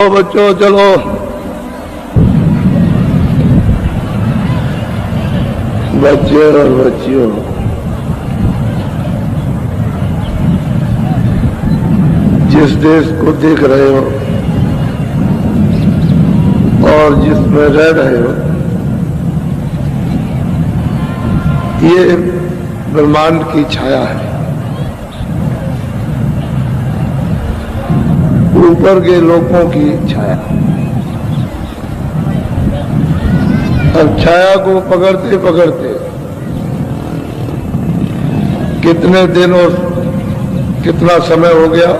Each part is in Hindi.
तो बच्चों चलो, बच्चे और बच्चियों, जिस देश को देख रहे हो और जिसमें रह रहे हो, ये ब्रह्मांड की छाया है। ऊपर के लोगों की छाया। अब छाया को पकड़ते पकड़ते कितने दिन और कितना समय हो गया,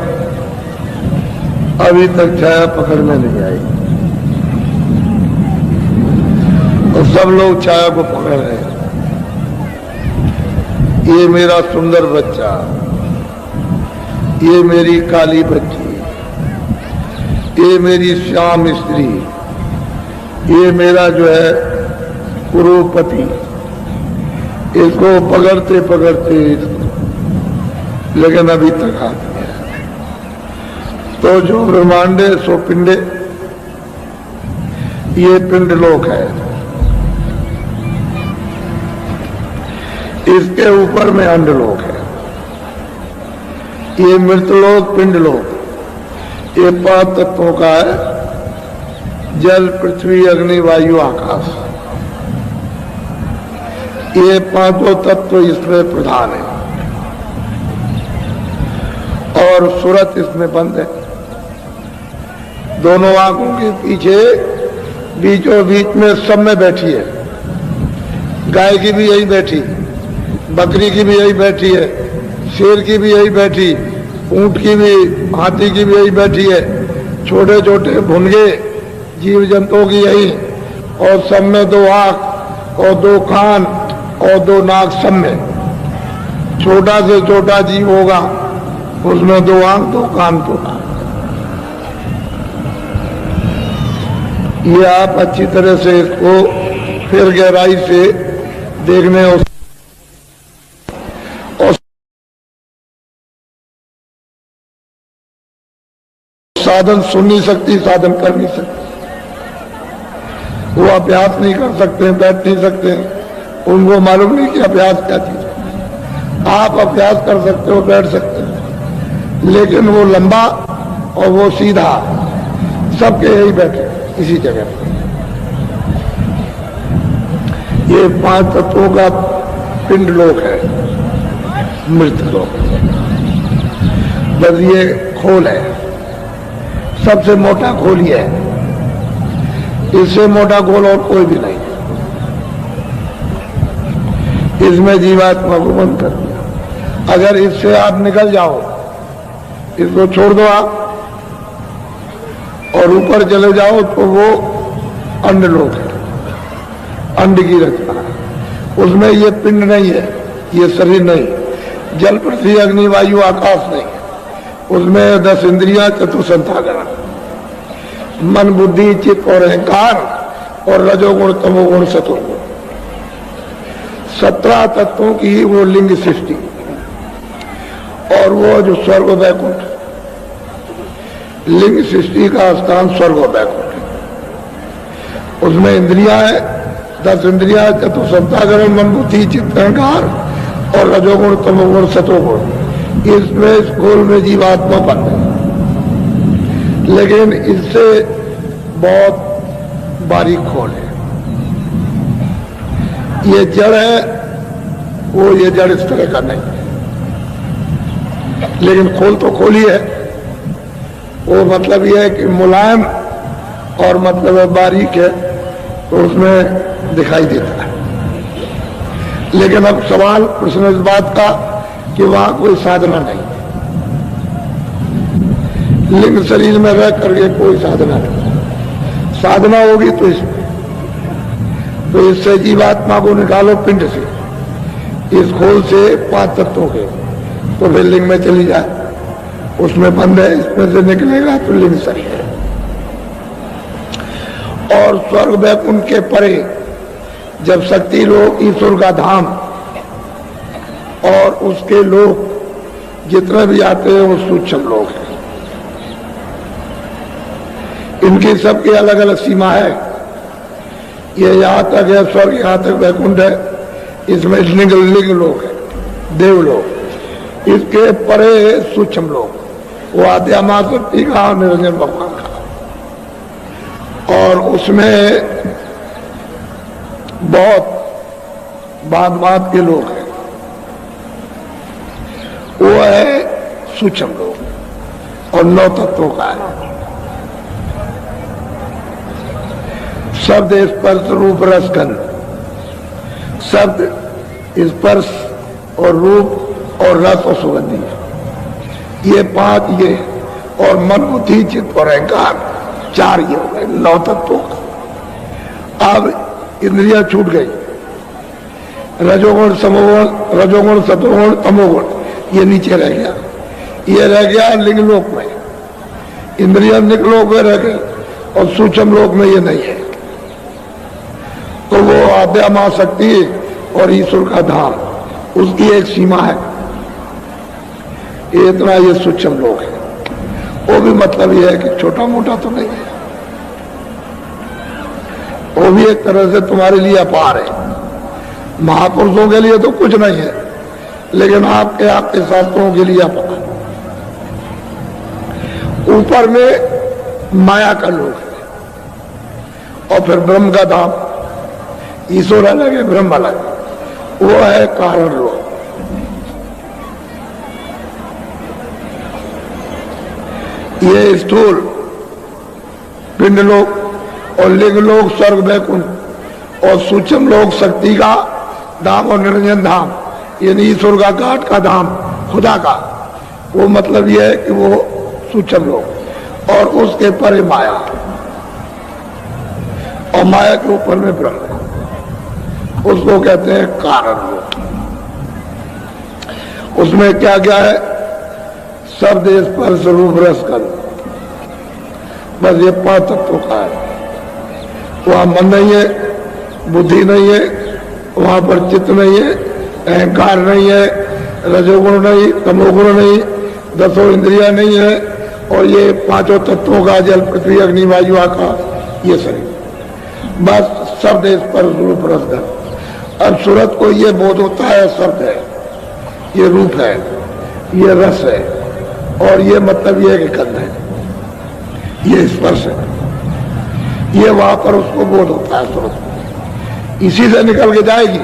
अभी तक छाया पकड़ने नहीं आई और सब लोग छाया को पकड़ रहे हैं। ये मेरा सुंदर बच्चा, ये मेरी काली बच्ची, ये मेरी श्याम स्त्री, ये मेरा जो है कुरूपति, इसको पकड़ते पकड़ते लेकिन अभी तक आती है। तो जो ब्रह्मांडे सो पिंडे, ये पिंड लोक है। इसके ऊपर में अंडलोक है। ये मृतलोक पिंड लोक, ये 5 तत्वों का है। जल, पृथ्वी, अग्नि, वायु, आकाश। ये 5 तत्व इसमें प्रधान है और सूरत इसमें बंद है। दोनों आंखों के पीछे बीचों बीच में सब में बैठी है। गाय की भी यही बैठी, बकरी की भी यही बैठी है, शेर की भी यही बैठी, ऊंट की भी, हाथी की भी यही बैठी है, छोटे छोटे भुनगे जीव जंतुओं की यही। और सब में 2 आंख और 2 कान और 2 नाक, सब में। छोटा से छोटा जीव होगा उसमें 2 आंख 2 कान 2 नाक। ये आप अच्छी तरह से इसको फिर गहराई से देखने और साधन सुन नहीं सकती, साधन कर नहीं सकती। वो अभ्यास नहीं कर सकते, बैठ नहीं सकते, उनको मालूम नहीं कि अभ्यास क्या चीज है। आप अभ्यास कर सकते हो, बैठ सकते हो, लेकिन वो लंबा और वो सीधा, सबके यही बैठे इसी जगह पर। ये 5 तत्वों का पिंड लोक है, मृत लोक। बस ये खोल है, सबसे मोटा खोल ही है। इससे मोटा खोल और कोई भी नहीं। इसमें जीवात्मा को बंद कर दिया। अगर इससे आप निकल जाओ, इसको छोड़ दो आप और ऊपर चले जाओ, तो वो अंडलोक है, अंड की रचना है। उसमें ये पिंड नहीं है, ये शरीर नहीं, जल, पृथ्वी, अग्नि, वायु, आकाश नहीं। उसमें 10 इंद्रियां, चतुसंतागण, मन, बुद्धि, चित्त और अहंकार और रजोगुण, तमोगुण, सतोगुण। 17 तत्वों की वो लिंग सृष्टि। और वो जो स्वर्ग वैकुंठ, लिंग सृष्टि का स्थान स्वर्ग वैकुंठ, उसमें इंद्रियां है, 10 इंद्रियां, चतुसंतागण, मन, बुद्धि, चित्त, अहंकार और रजोगुण, तमोगुण, सतोगुण। इसमें इस खोल में जीवात्मा बंद है, लेकिन इससे बहुत बारीक खोल है। ये जड़ है, वो ये जड़ इस तरह का नहीं है, लेकिन खोल तो खोल ही है। वो मतलब ये है कि मुलायम और मतलब बारीक है, तो उसमें दिखाई देता है। लेकिन अब सवाल प्रश्न इस बात का कि वहां कोई साधना नहीं, लिंग शरीर में रह करके कोई साधना नहीं। साधना होगी तो इसमें, तो इससे जीवात्मा को निकालो पिंड से, इस खोल से 5 तत्वों के, तो फिर लिंग में चली जाए। उसमें बंद है, इसमें से निकलेगा तो लिंग शरीर है। और स्वर्ग वैकुंठ के परे जब शक्ति लोग, ईश्वर का धाम और उसके लोग जितने भी आते हैं वो सूक्ष्म लोग हैं। इनकी सबकी अलग अलग सीमा है। ये यहाँ तक है स्वर्ग, यहाँ तक वैकुंठ है, इसमें लिंग लिंग लोग है, देवलोक। इसके परे सूक्ष्म लोग, वो आद्या माँ शक्ति का और निरंजन भगवान का, और उसमें बहुत बात के लोग हैं। वो है सूक्ष्म लोग और 9 तत्वों का है। शब्द स्पर्श रूप रस गंध, शब्द स्पर्श और रूप और रस और सुगंधी, ये 5 ये, और मन बुद्धि चित्त और अहंकार 4 ये हो गए 9 तत्वों का। अब इंद्रियां छूट गई, रजोगुण समोगुण, रजोगुण सतोगुण तमोगुण, ये नीचे रह गया। ये रह गया लिंगलोक में, इंद्रिया निकलोक में रह गई, और सूक्ष्म लोक में ये नहीं है। तो वो आद्या मां शक्ति और ईश्वर का धाम, उसकी एक सीमा है। ये इतना ये सूक्ष्म लोक है। वो भी मतलब ये है कि छोटा मोटा तो नहीं है, वो भी एक तरह से तुम्हारे लिए अपार है। महापुरुषों के लिए तो कुछ नहीं है, लेकिन आपके शास्त्रों के लिए अपार। ऊपर में माया का लोक है, और फिर ब्रह्म का धाम, ईश्वर अलग है ब्रह्म अलग, वो है कारण लोक। ये स्थूल पिंड लोक और लिंग लोक स्वर्ग वैकुंठ, और सूक्ष्म लोक शक्ति का धाम और निरंजन धाम, यानी ईश्वर का घाट का धाम, खुदा का। वो मतलब ये है कि वो सूक्ष्म लोक, और उसके परे माया, और माया के ऊपर में ब्रह्म है, उसको कहते हैं कारण लोक। उसमें क्या क्या है? शब्द स्पर्श रूप रस गंध, बस ये 5 तत्वों का है। वहां मन नहीं है, बुद्धि नहीं है, वहां पर चित्त नहीं है, अहंकार नहीं है, रजोगुण नहीं, तमोगुण नहीं, 10 इंद्रियां नहीं है, और ये 5 तत्वों का जल पृथ्वी अग्नि वायु आकाश, ये शरीर, बस शब्द स्पर्श रूप रस गंध। अब सूरत को ये बोध होता है शब्द है, ये रूप है, ये रस है, और ये मतलब ये कि गंध है, ये स्पर्श है। ये वहां पर उसको बोध होता है सूरत को, इसी से निकल के जाएगी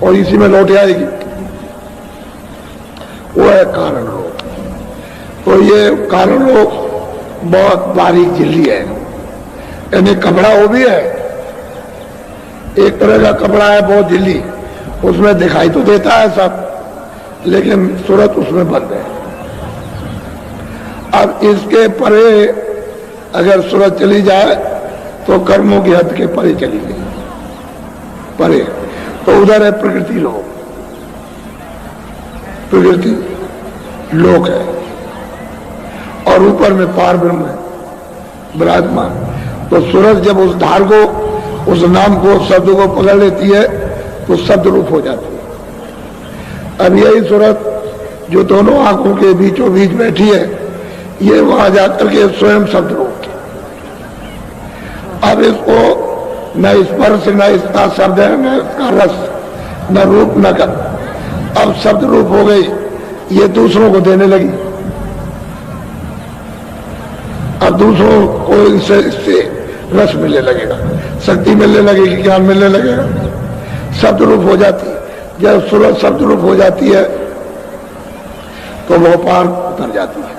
और इसी में लौट आएगी, वो है कारण लोक। तो ये कारण लोक बहुत बारीक झिल्ली है, यानी कपड़ा वो भी है, एक तरह का कपड़ा है बहुत झिल्ली, उसमें दिखाई तो देता है सब, लेकिन सूरत उसमें बंद है। अब इसके परे अगर सूरत चली जाए तो कर्मों की हद के परे चली गई, परे, तो उधर है प्रकृति लोक, प्रकृति लोक है, और ऊपर में पार ब्रह्म है विराजमान। तो सूरत जब उस धार को, उस नाम को, शब्द को पकड़ लेती है तो शब्द रूप हो जाती है। अब यही सूरत जो दोनों आंखों के बीचों बीच बैठी है, ये वहां जाकर के स्वयं शब्द रूप। अब इसको न स्पर्श, न इसका शब्द है, न इसका रस, न रूप, न गंध, अब शब्द रूप हो गई, ये दूसरों को देने लगी। अब दूसरों को इससे रस मिलने लगेगा, शक्ति मिलने लगेगी, ज्ञान मिलने लगेगा, शब्द रूप हो जाती है। जब सूरत शब्द रूप हो जाती है तो वो पार उतर जाती है,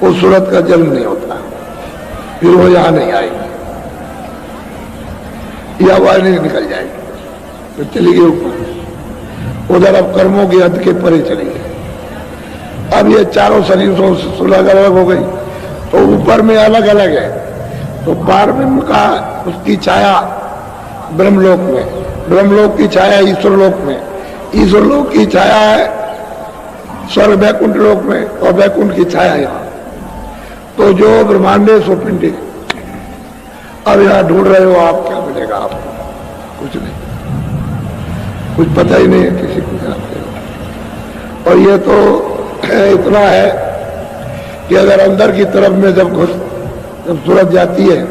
उस सूरत का जन्म नहीं होता, फिर वो यहां नहीं आएगी, या वह नहीं निकल जाएगी, तो चली गई ऊपर, उधर अब कर्मों की हद के परे चली गई। अब ये चारों शरीरों से अलग अलग हो गई, तो ऊपर में अलग अलग है, तो पार ब्रह्म का उसकी छाया ब्रह्मलोक में, ब्रह्मलोक की छाया ईश्वर लोक में, ईश्वर लोक की छाया है स्वर्ग वैकुंठ लोक में, और वैकुंठ की छाया यहाँ। तो जो ब्रह्मांडे सो पिंडी। अब यहाँ ढूंढ रहे हो आप, क्या मिलेगा आपको? कुछ नहीं, कुछ पता ही नहीं है किसी को जानते हो। और ये तो इतना है कि अगर अंदर की तरफ में जब जब सूरज जाती है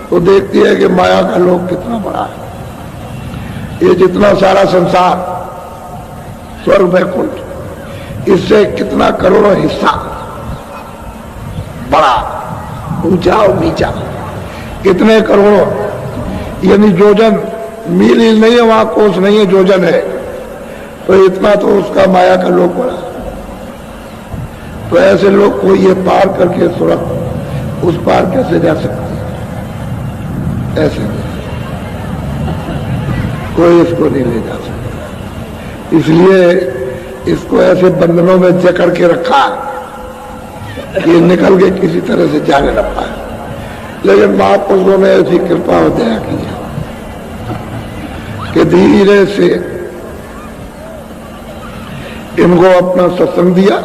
तो देखती है कि माया का लोक कितना बड़ा है। ये जितना सारा संसार, स्वर्ग वैकुंठ, इससे कितना करोड़ों हिस्सा बड़ा, ऊंचा और नीचा, कितने करोड़ों, यानी योजन, मील ही नहीं है वहां, कोस नहीं है, योजन है। तो इतना तो उसका माया का लोक बड़ा। तो ऐसे लोग को ये पार करके सुरत उस पार कैसे जा सकते हैं? ऐसे कोई इसको नहीं ले जा सकता। इसलिए इसको ऐसे बंधनों में जकड़ के रखा कि निकल के किसी तरह से जाने न पाए। लेकिन महापुरुषों ने ऐसी कृपा और दया की है कि धीरे से इनको अपना सत्संग दिया,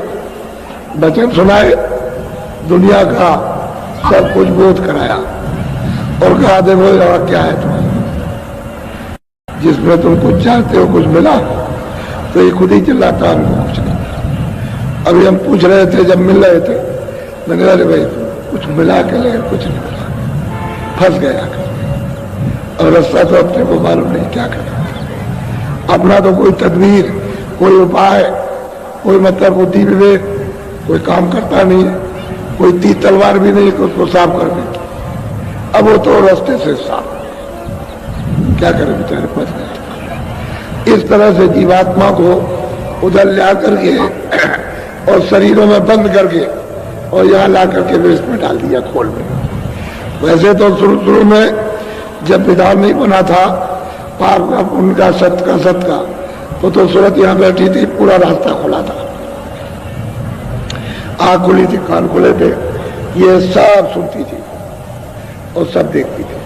वचन सुनाए, दुनिया का सब कुछ बोध कराया और कहा देखो और क्या है तुम्हारा, जिसमें तुम कुछ चाहते हो कुछ मिला, तो ये खुद ही चिल्लाता हमको कुछ नहीं। अभी हम पूछ रहे थे जब मिल रहे थे, मैंने कहा अरे भाई कुछ मिला के, लेकिन कुछ नहीं मिला, फंस गया और रास्ता तो अपने को मालूम नहीं क्या करना। अपना तो कोई तदबीर, कोई उपाय, कोई मतलब बुद्धि विवेक, कोई काम करता नहीं है, कोई तीर तलवार भी नहीं कि उसको साफ कर दे। अब वो तो रास्ते से साफ, क्या करे बेचारे, फंस गए। इस तरह से जीवात्मा को उधर ला करके और शरीरों में बंद करके और यहाँ ला करके वेस्ट में डाल दिया, खोल में। वैसे तो शुरू में जब विधान नहीं बना था पाप का, पुण्य का, सत्य का, सत्य का, तो सूरत यहाँ बैठी थी, पूरा रास्ता खुला था, आँख खुली थी, कान खुले थे, ये सब सुनती थी और सब देखती थी।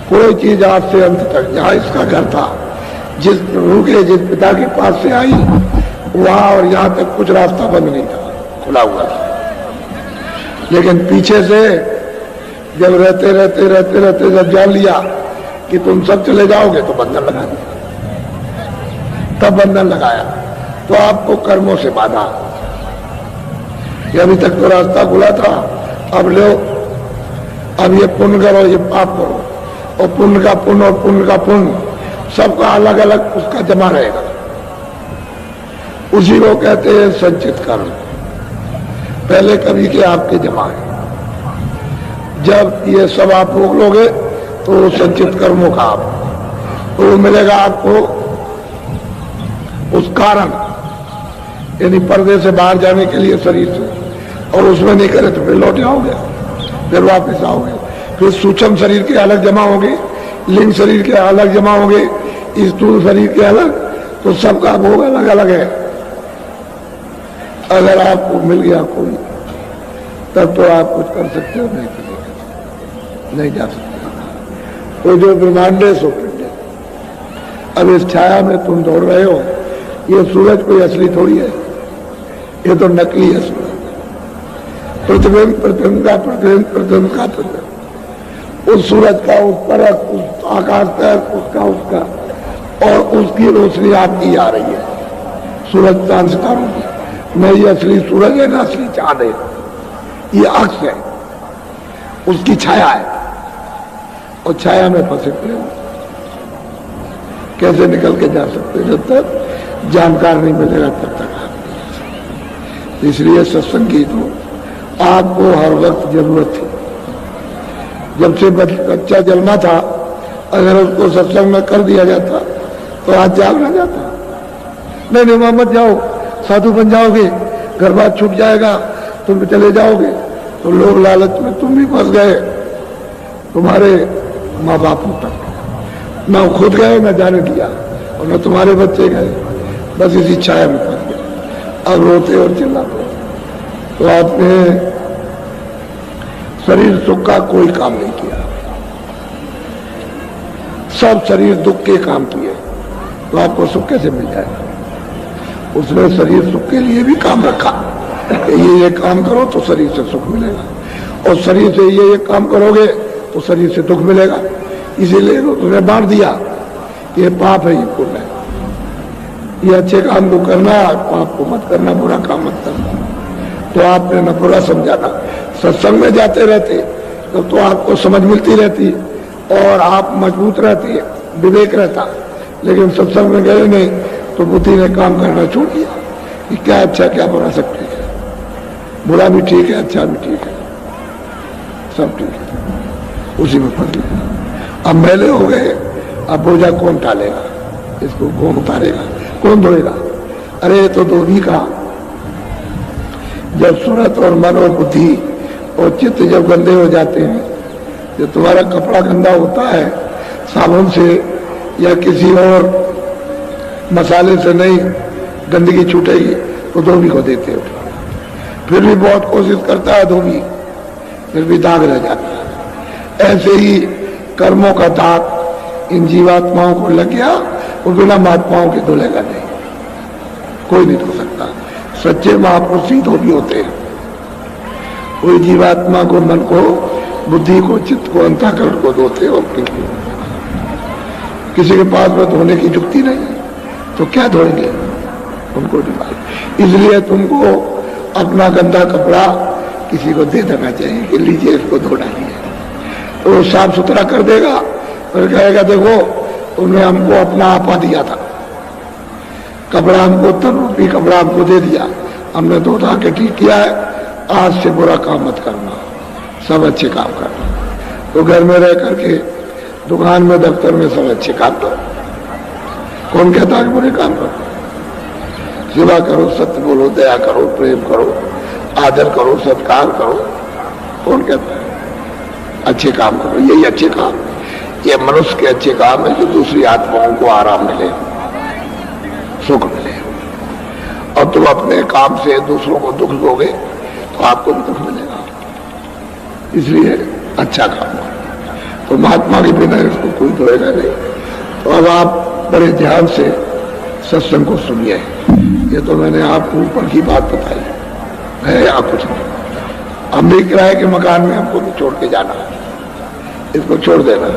कोई चीज आज से अंत तक, जहाँ इसका घर था, जिस रूह के जिस पिता के पास से आई वहां और यहाँ तक कुछ रास्ता बंद नहीं था, खुला हुआ था। लेकिन पीछे से जब रहते रहते रहते रहते जब जान लिया कि तुम सब चले जाओगे तो बंधन लगा दिया। तब बंधन लगाया तो आपको कर्मों से बाधा, अभी तक तो रास्ता खुला था, अब लो, अब ये पुण्य करो, ये पाप करो, और पुण्य का पुण्य और पुण्य का पुण्य सबका अलग अलग उसका जमा रहेगा। उसी को कहते हैं संचित कर्म। पहले कभी के आपके जमा है, जब ये सब आप रोक लोगे तो संचित कर्मों का आप तो मिलेगा आपको उस कारण, यानी पर्दे से बाहर जाने के लिए शरीर से, और उसमें नहीं करे तो फिर लौट आओगे, फिर वापस आओगे, फिर सूक्ष्म शरीर के अलग जमा होंगे, लिंग शरीर के अलग जमा होंगे, स्थूल शरीर के अलग, तो सबका भोग अलग अलग है। अगर आपको मिल गया कोई तब तो आप कुछ कर सकते हो, नहीं जा सकते। तो जो ब्रह्मांड है सो पिंड है। अब इस छाया में तुम दौड़ रहे हो, ये सूरज कोई असली थोड़ी है, ये तो नकली है सूरज। प्रतिबिंब प्रतिबिंब का प्रतिबिंब प्रतिबिंब का प्रतिबिंब, उस सूरज का, उस परत, उस आकाश तक, उसका और उसकी रोशनी आपकी आ रही है, सूरज चांद सितारों की। न ये असली सूरज है, न असली चांद है, ये अक्स है, उसकी छाया है, और छाया में फंसे पड़े हो, कैसे निकल के जा सकते? जब तक जानकार नहीं मिलेगा तब तक आप नहीं जा सकते। इसलिए सत्संग की तो आपको हर वक्त जरूरत थी। जब से बच्चा जन्मा था, अगर उसको सत्संग में कर दिया जाता तो आज जाग ना जाता। नहीं वहां मत जाओ, साधु बन जाओगे, घर बार छूट जाएगा, तुम चले जाओगे, तो लोग लालच में तुम भी फंस गए, तुम्हारे माँ बापों तक न खुद गए, न जाने दिया, और न तुम्हारे बच्चे गए, बस इसी छाया में फंस गए। अब रोते और चिल्लाते। तो आपने शरीर सुख का कोई काम नहीं किया, सब शरीर दुख के काम किए, तो आपको सुख कैसे मिल जाएगा? उसने शरीर सुख के लिए भी काम रखा, ये काम करो तो शरीर से सुख मिलेगा, और शरीर से ये काम करोगे तो शरीर से दुख मिलेगा। इसीलिए उसने बांट दिया, ये पाप है, ये पुण्य है, ये अच्छे काम को करना, पाप को मत करना, बुरा काम मत करना। तो आपने न बुरा समझाना। सत्संग में जाते रहते तो आपको समझ मिलती रहती और आप मजबूत रहती, विवेक रहता। लेकिन सत्संग में गए नहीं तो बुद्धि ने काम करना छोड़ दिया कि क्या अच्छा क्या बुरा, सब ठीक है, बुरा भी ठीक है, अच्छा भी ठीक है, सब ठीक है, उसी में फंस गए। अब मैले हो गए, अब बोझा कौन टालेगा, इसको कौन उतारेगा, कौन धोएगा? अरे ये तो धोबी का, जब सूरत और मन और बुद्धि और चित्त जब गंदे हो जाते हैं, जब तुम्हारा कपड़ा गंदा होता है साबुन से या किसी और मसाले से नहीं गंदगी छूटेगी तो धोबी को देते हो। फिर भी बहुत कोशिश करता है धोबी, फिर भी दाग रह जाता है। ऐसे ही कर्मों का दाग इन जीवात्माओं को लग गया, वो बिना महात्माओं के धुलेगा नहीं, कोई नहीं धो सकता। सच्चे महापुरुष ही धोबी होते हैं। कोई जीवात्मा को, मन को, बुद्धि को, चित्त को, अंतःकरण को धोते हो। किसी के पास में धोने की जुक्ति नहीं तो क्या धोएंगे, उनको नहीं मालूम। इसलिए तुमको अपना गंदा कपड़ा किसी को दे देना चाहिए कि लीजिए इसको धो डालिए, तो वो साफ सुथरा कर देगा। फिर कहेगा देखो उन्होंने हमको अपना आपा दिया था, कपड़ा हमको तन रूपी कपड़ा हमको दे दिया, हमने धो धा के ठीक किया है, आज से बुरा काम मत करना, सब अच्छे काम करना। तो घर में रह करके, दुकान में, दफ्तर में सब अच्छे काम करो। कौन कहता है बुरे काम करो? सेवा करो, सत्य बोलो, दया करो, प्रेम करो, आदर करो, सत्कार करो। कौन कहता है? अच्छे काम करो, यही अच्छे काम, ये मनुष्य के अच्छे काम है जो दूसरी आत्माओं को आराम मिले, सुख मिले। और तुम अपने काम से दूसरों को दुख दोगे तो आपको भी दुख मिलेगा। इसलिए अच्छा काम करो। तो महात्मा के बिना इसको कोई धोएगा नहीं। तो अब आप बड़े ध्यान से सत्संग को सुनिए। ये तो मैंने आपको ऊपर की बात बताई है, या कुछ नहीं। हम भी किराए के मकान में हमको भी छोड़ के जाना, इसको छोड़ देना,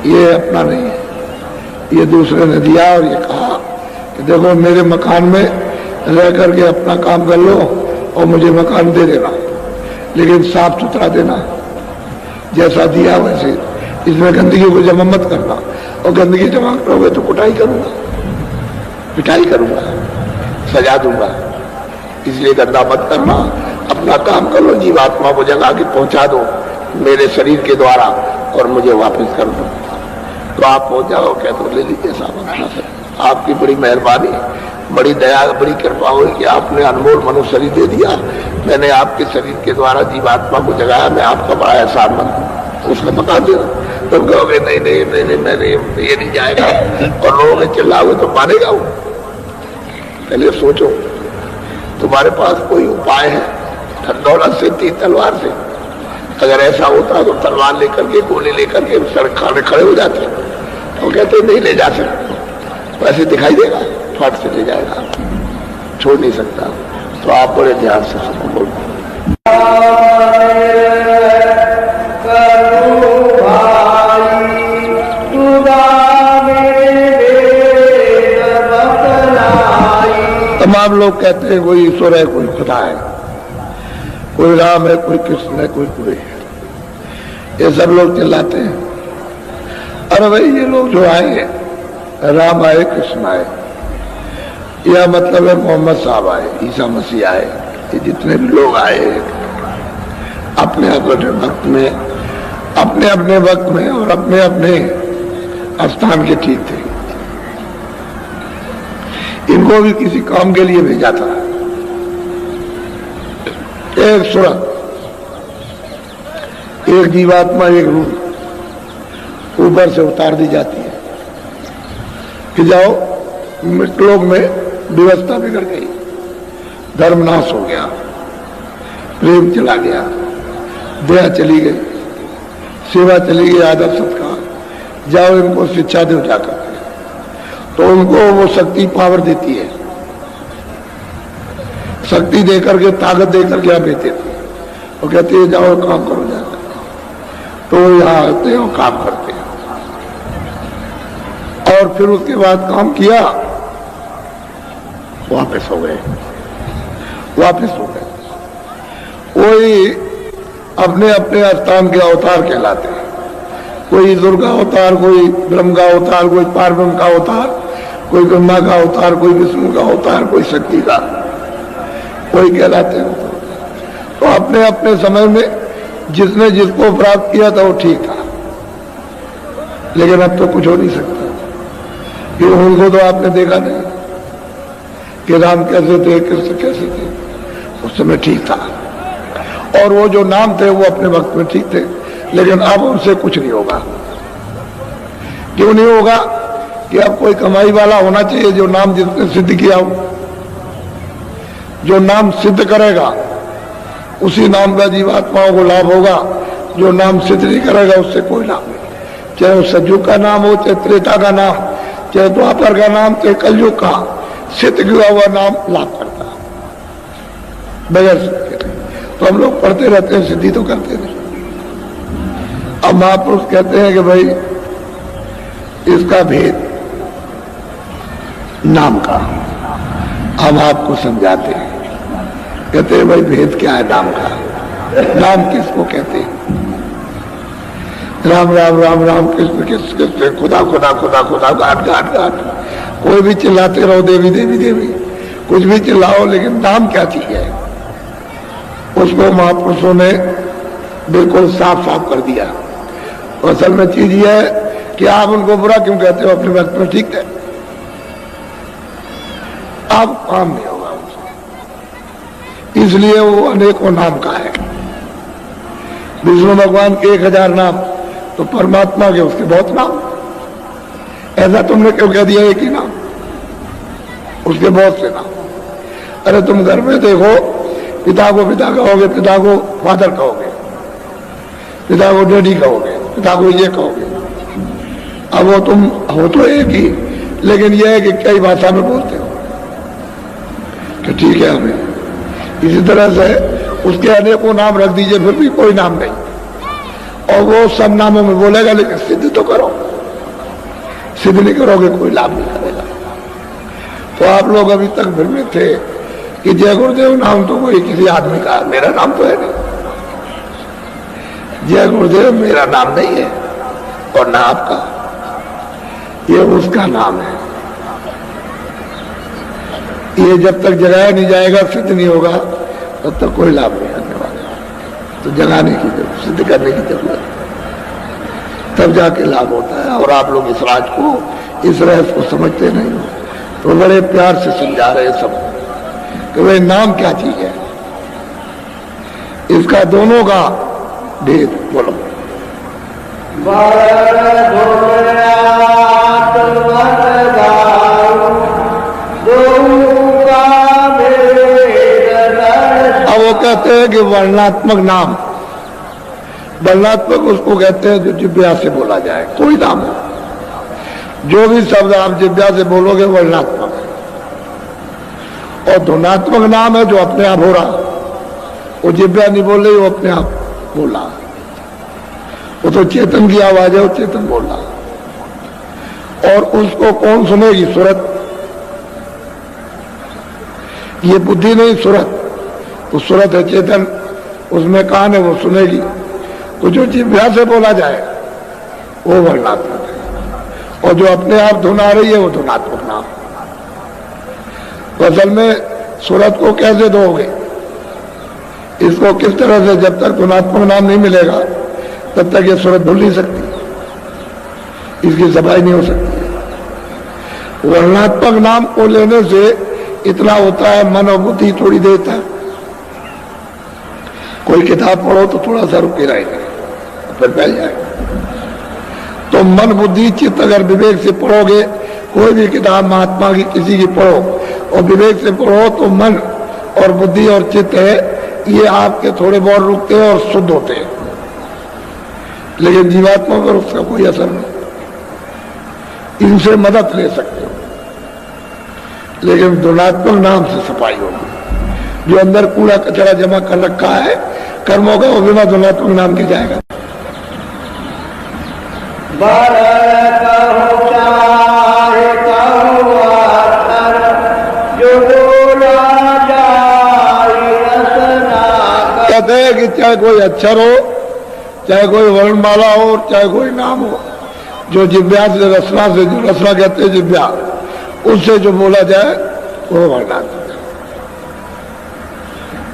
ये अपना नहीं है। ये दूसरे ने दिया और ये कहा कि देखो मेरे मकान में रह करके अपना काम कर लो और मुझे मकान दे देना, लेकिन साफ सुथरा देना, जैसा दिया वैसे। इसमें गंदगी को जमा मत करना, और गंदगी जमा करोगे तो कुटाई करूंगा, पिटाई करूंगा, सजा दूंगा। इसलिए गंदा मत करना, अपना काम कर लो, जीवात्मा को जगा के पहुंचा दो मेरे शरीर के द्वारा और मुझे वापस कर दो। तो आप पहुंच जाओ, क्या तो ले लीजिए सामान अपना शरीर। आपकी बड़ी मेहरबानी, बड़ी दया, बड़ी कृपा हुई कि आपने अनमोल मनुष्य शरीर दे दिया। मैंने आपके शरीर के द्वारा जीवात्मा को जगाया, मैं आपका बड़ा एहसानमंद हूं। उसका मकान देना। तुम कहोगे नहीं नहीं नहीं नहीं, मैंने ये नहीं जाएगा, और लोगों चिल्लाओगे तो मानेगा वो। पहले सोचो तुम्हारे पास कोई उपाय है, दौलत से, तीर तलवार से? अगर ऐसा होता तो तलवार लेकर के, गोली लेकर के सड़क खाने खड़े हो जाते। तो कहते नहीं ले जा सकते, तो ऐसे दिखाई देगा, फट से ले जाएगा, छोड़ नहीं सकता। तो आप बड़े ध्यान से सबको बोलो। तमाम लोग कहते हैं कोई ईश्वर है, कोई खुदा है, कोई राम है, कोई कृष्ण है, कोई कोई है। ये सब लोग चिल्लाते हैं। अरे भाई ये लोग जो आए, राम आए, कृष्ण आए, यह मतलब है मोहम्मद साहब आए, ईसा मसीह आए, ये जितने भी लोग आए अपने अपने वक्त में, अपने अपने वक्त में और अपने अपने स्थान के ठीक थे। इनको भी किसी काम के लिए भेजा था। एक सूरत, एक जीवात्मा, एक रूह ऊपर से उतार दी जाती है कि जाओ, लोग में व्यवस्था बिगड़ गई, धर्मनाश हो गया, प्रेम चला गया, दया चली गई, सेवा चली गई, आदर सत्कार, जाओ इनको शिक्षा दो जाकर। तो उनको वो शक्ति पावर देती है, शक्ति देकर के, ताकत देकर के आप देते थे। वो कहती है जाओ काम करो जाकर। तो यहाँ आते हैं और काम करते हैं, और फिर उसके बाद काम किया, वापस हो गए, वापस हो गए। कोई अपने अपने स्थान के अवतार कहलाते हैं। कोई दुर्गा अवतार, कोई ब्रह्म का अवतार, कोई पार्वती का अवतार, कोई ब्रह्मा का अवतार, कोई विष्णु का अवतार, कोई शक्ति का, कोई कहलाते हैं। तो अपने अपने समय में जिसने जिसको प्राप्त किया था वो ठीक था, लेकिन अब तो कुछ हो नहीं सकता, कि उनको तो आपने देखा नहीं कि राम कैसे थे, कृष्ण कैसे थे। उस समय ठीक था, और वो जो नाम थे वो अपने वक्त में ठीक थे, लेकिन अब उनसे कुछ नहीं होगा। क्यों नहीं होगा? कि अब कोई कमाई वाला होना चाहिए जो नाम जिसने सिद्ध किया हो। जो नाम सिद्ध करेगा उसी नाम का जीवात्माओं को लाभ होगा, जो नाम सिद्ध नहीं करेगा उससे कोई लाभ नहीं। चाहे वो सतयुग का नाम हो, चाहे त्रेता का नाम, चाहे द्वापर का नाम, चाहे कलयुग का, सिद्ध किया हुआ नाम लाभ करता है बगैर सिद्ध के। तो हम लोग पढ़ते रहते हैं, सिद्धि तो करते नहीं। अब महापुरुष कहते हैं कि भाई इसका भेद नाम का हम आपको समझाते हैं। कहते हैं भाई भेद क्या है नाम का? नाम किसको कहते हैं? राम राम राम राम, कृष्ण कृष्ण कृष्ण, खुदा खुदा खुदा खुदा, घाट घाट घाट, कोई भी चिल्लाते रहो, देवी देवी देवी, कुछ भी चिल्लाओ, लेकिन नाम क्या चीज है उसको महापुरुषों ने बिल्कुल साफ साफ कर दिया। असल में चीज यह है कि आप उनको बुरा क्यों कहते हो? अपने वक्त में ठीक है, अब काम नहीं होगा उससे, इसलिए वो अनेकों नाम का है। विष्णु भगवान के 1000 नाम, तो परमात्मा के उसके बहुत नाम। ऐसा तुमने क्यों कह दिया एक ही नाम? उसके बहुत से नाम। अरे तुम घर में देखो, पिता को पिता कहोगे, पिता को फादर कहोगे, पिता को डैडी कहोगे, पिता को ये कहोगे। अब वो तुम हो तो एक ही, लेकिन यह है कि कई भाषा में बोलते हो कि ठीक है हमें। इसी तरह से उसके अनेकों नाम रख दीजिए, फिर भी कोई नाम नहीं, और वो सब नामों में बोलेगा, लेकिन सिद्ध तो करो। सिद्ध नहीं करोगे कोई लाभ नहीं करेगा। तो आप लोग अभी तक भ्रम में थे कि जय गुरुदेव नाम तो कोई किसी आदमी का, मेरा नाम तो है नहीं। जय गुरुदेव मेरा नाम नहीं है और ना आपका, ये उसका नाम है। ये जब तक जगाया नहीं जाएगा, सिद्ध नहीं होगा, तब तक कोई लाभ नहीं आने वाला। तो जगाने की जरूरत, सिद्ध करने की जरूरत, तब जाके लाभ होता है। और आप लोग इस राज को, इस रहस्य को समझते नहीं हो, तो बड़े प्यार से समझा रहे सब कि भाई नाम क्या चीज है, इसका दोनों का भेद बोलो। अब वो कहते हैं कि वर्णात्मक नाम, वर्णात्मक उसको कहते हैं जो जिह्वा से बोला जाए। कोई नाम हो, जो भी शब्द आप जिह्वा से बोलोगे वर्णात्मक है। और ध्वनात्मक नाम है जो अपने आप हो रहा, वो जिह्वा नहीं बोल रही, वो अपने आप बोला। वो तो चेतन की आवाज है, वो चेतन बोल रहा। और उसको कौन सुनेगी? सूरत। ये बुद्धि नहीं, सूरत। तो सूरत है चेतन, उसमें कान है, वो सुनेगी। तो जो जिह्वा से बोला जाए वो वर्णात्मक है, और जो अपने आप धुन आ रही है वो धुनात्मक नाम। तो असल में सूरत को कैसे दोगे? इसको किस तरह से? जब तक धुनात्मक नाम नहीं मिलेगा तब तक ये सूरत भूल नहीं सकती, इसकी सफाई नहीं हो सकती। वर्णात्मक नाम को लेने से इतना होता है, मन और बुद्धि थोड़ी देता है। कोई किताब पढ़ो तो थोड़ा सा रुके रहेगा, फिर फैल जाएगा। तो मन बुद्धि चित्त अगर विवेक से पढ़ोगे, कोई भी किताब महात्मा की किसी की पढ़ो और विवेक से पढ़ो, तो मन और बुद्धि और चित्त है ये आपके थोड़े बहुत रुकते हैं और शुद्ध होते हैं, लेकिन जीवात्मा पर उसका कोई असर नहीं। इनसे मदद ले सकते हो, लेकिन धुनात्मक नाम से सफाई होगी। जो अंदर कूड़ा कचरा जमा कर रखा है कर्मों का, वो बिना धुनात्मक नाम के जाएगा। बात है कि चाहे कोई अक्षर हो, चाहे कोई वर्णमाला हो, चाहे कोई नाम हो, जो जिव्या से रसना से, जो रसना कहते हैं जिव्या, उससे जो बोला जाए वो वर्णात्मक,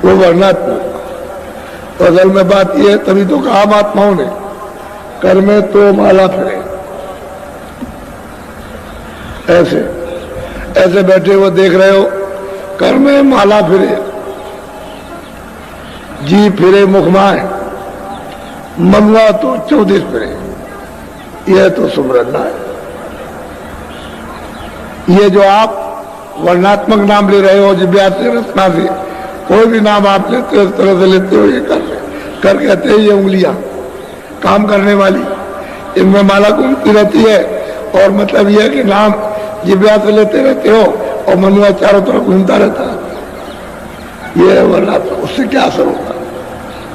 वो वर्णात्मक। तो असल में बात यह है, तभी तो कहा महात्माओं ने, कर में तो माला फिरे। ऐसे ऐसे बैठे हुए देख रहे हो, कर में माला फिरे, जी फिरे मुखमाए, मनुआ तो 14 फिरे। यह तो सुमरना है। ये जो आप वर्णात्मक नाम ले रहे हो, जिव्या से रचना से, कोई भी नाम आप लेते हो, इस तरह से लेते हो, ये कर कहते हैं ये उंगलियां काम करने वाली, इनमें माला घूमती रहती है। और मतलब यह है कि नाम जिव्या से लेते रहते हो और मनुआ चारों तरफ घूमता रहता है। ये है वर्णात्मक। उससे क्या असर होगा?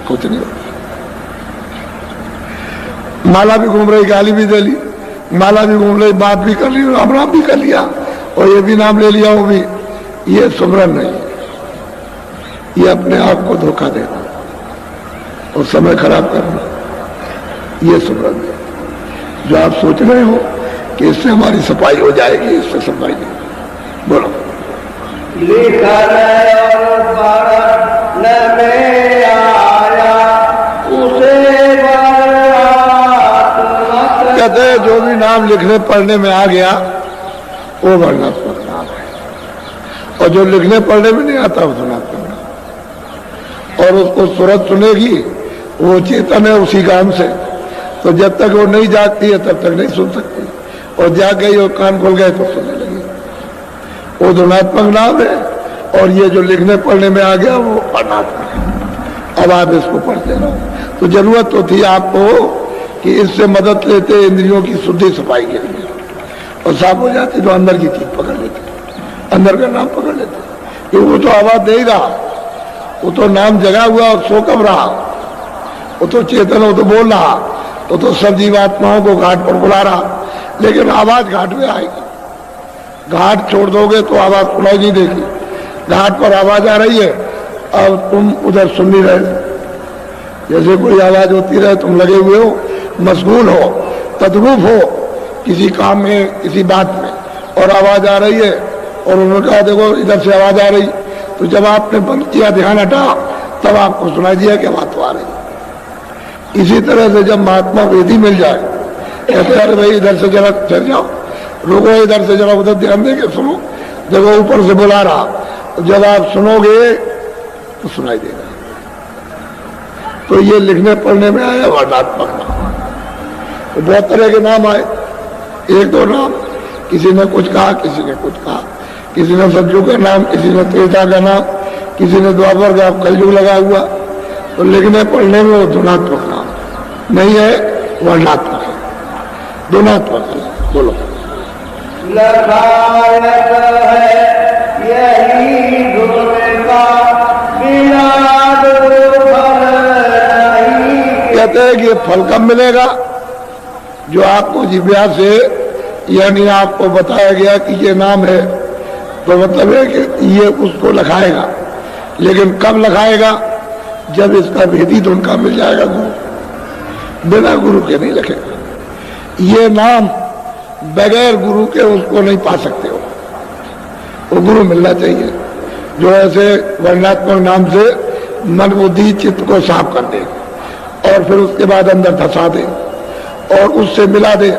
कुछ नहीं होता। माला भी घूम रही, गाली भी दे ली, माला भी घूम रही, बात भी कर ली, राम राम भी कर लिया और ये भी नाम ले लिया, वो भी। ये सुमरन नहीं, ये अपने आप को धोखा देना और समय खराब करना, ये सुमरन है। जो आप सोच रहे हो कि इससे हमारी सफाई हो जाएगी, इससे सफाई नहीं। बोलो। कहते हैं जो भी नाम लिखने पढ़ने में आ गया वो वर्णात्मक नाम है, और जो लिखने पढ़ने में नहीं आता वो धनात्मक नाम। और उसको सूरत सुनेगी, वो चेतन है उसी काम से, तो जब तक वो नहीं जागती है तब तक नहीं सुन सकती, और जाग गई और कान खोल गए तो सुनने लगी। वो धनात्मक नाम है, और ये जो लिखने पढ़ने में आ गया वो वर्णात्मक है। अब आप इसको पढ़ते रहो। तो जरूरत तो थी आपको कि इससे मदद लेते इंद्रियों की शुद्धि सफाई के लिए, और साफ हो जाती तो अंदर की चीज पकड़ लेते, अंदर का नाम पकड़ लेते। क्योंकि वो तो आवाज दे ही रहा, वो तो नाम जगा हुआ और सो कब रहा, वो तो चेतन, वो तो बोल रहा, वो तो सब जीवात्माओं को घाट पर बुला रहा, लेकिन आवाज घाट में आएगी। घाट छोड़ दोगे तो आवाज सुनाई नहीं देगी। घाट पर आवाज आ रही है, अब तुम उधर सुन नहीं रहे। जैसे कोई आवाज होती रहे, तुम लगे हुए हो, मशगूल हो, तद्रूप हो किसी काम में, किसी बात में, और आवाज आ रही है, और उन्होंने कहा देखो इधर से आवाज आ रही, तो जब आपने बंद किया, ध्यान हटा, तब आपको सुनाई दिया कि बात तो आ रही। इसी तरह से जब महात्मा वेदी मिल जाए, कहते अरे भाई इधर से जरा चल जाओ, रुको, इधर से जरा उधर ध्यान देके सुनो, देखो ऊपर से बुला रहा, तो जब आप सुनोगे तो सुनाई देगा। तो ये लिखने पढ़ने में आया वर्णात्मक नाम। तो बहुत तरह के नाम आए, एक दो नाम, किसी ने कुछ कहा, किसी ने कुछ कहा, किसी ने सतयुग का नाम, किसी ने त्रेता का नाम, किसी ने द्वापर का, कलयुग लगा हुआ। तो लिखने पढ़ने में वो धनात्मक नाम नहीं है, वर्णात्मक है, धनात्मक है। बोलो। कहते हैं कि फल कब मिलेगा? जो आपको जिव्या से, यानी आपको बताया गया कि ये नाम है, तो मतलब है कि ये उसको लखाएगा। लेकिन कब लखाएगा? जब इसका भेदी धुन का मिल जाएगा गुरु। बिना गुरु के नहीं लखेगा। ये नाम बगैर गुरु के उसको नहीं पा सकते हो, वो गुरु मिलना चाहिए, जो ऐसे वर्णात्मक नाम से मन बुद्धि चित्त को साफ कर दे, और फिर उसके बाद अंदर धसा दे, और उससे मिला दे,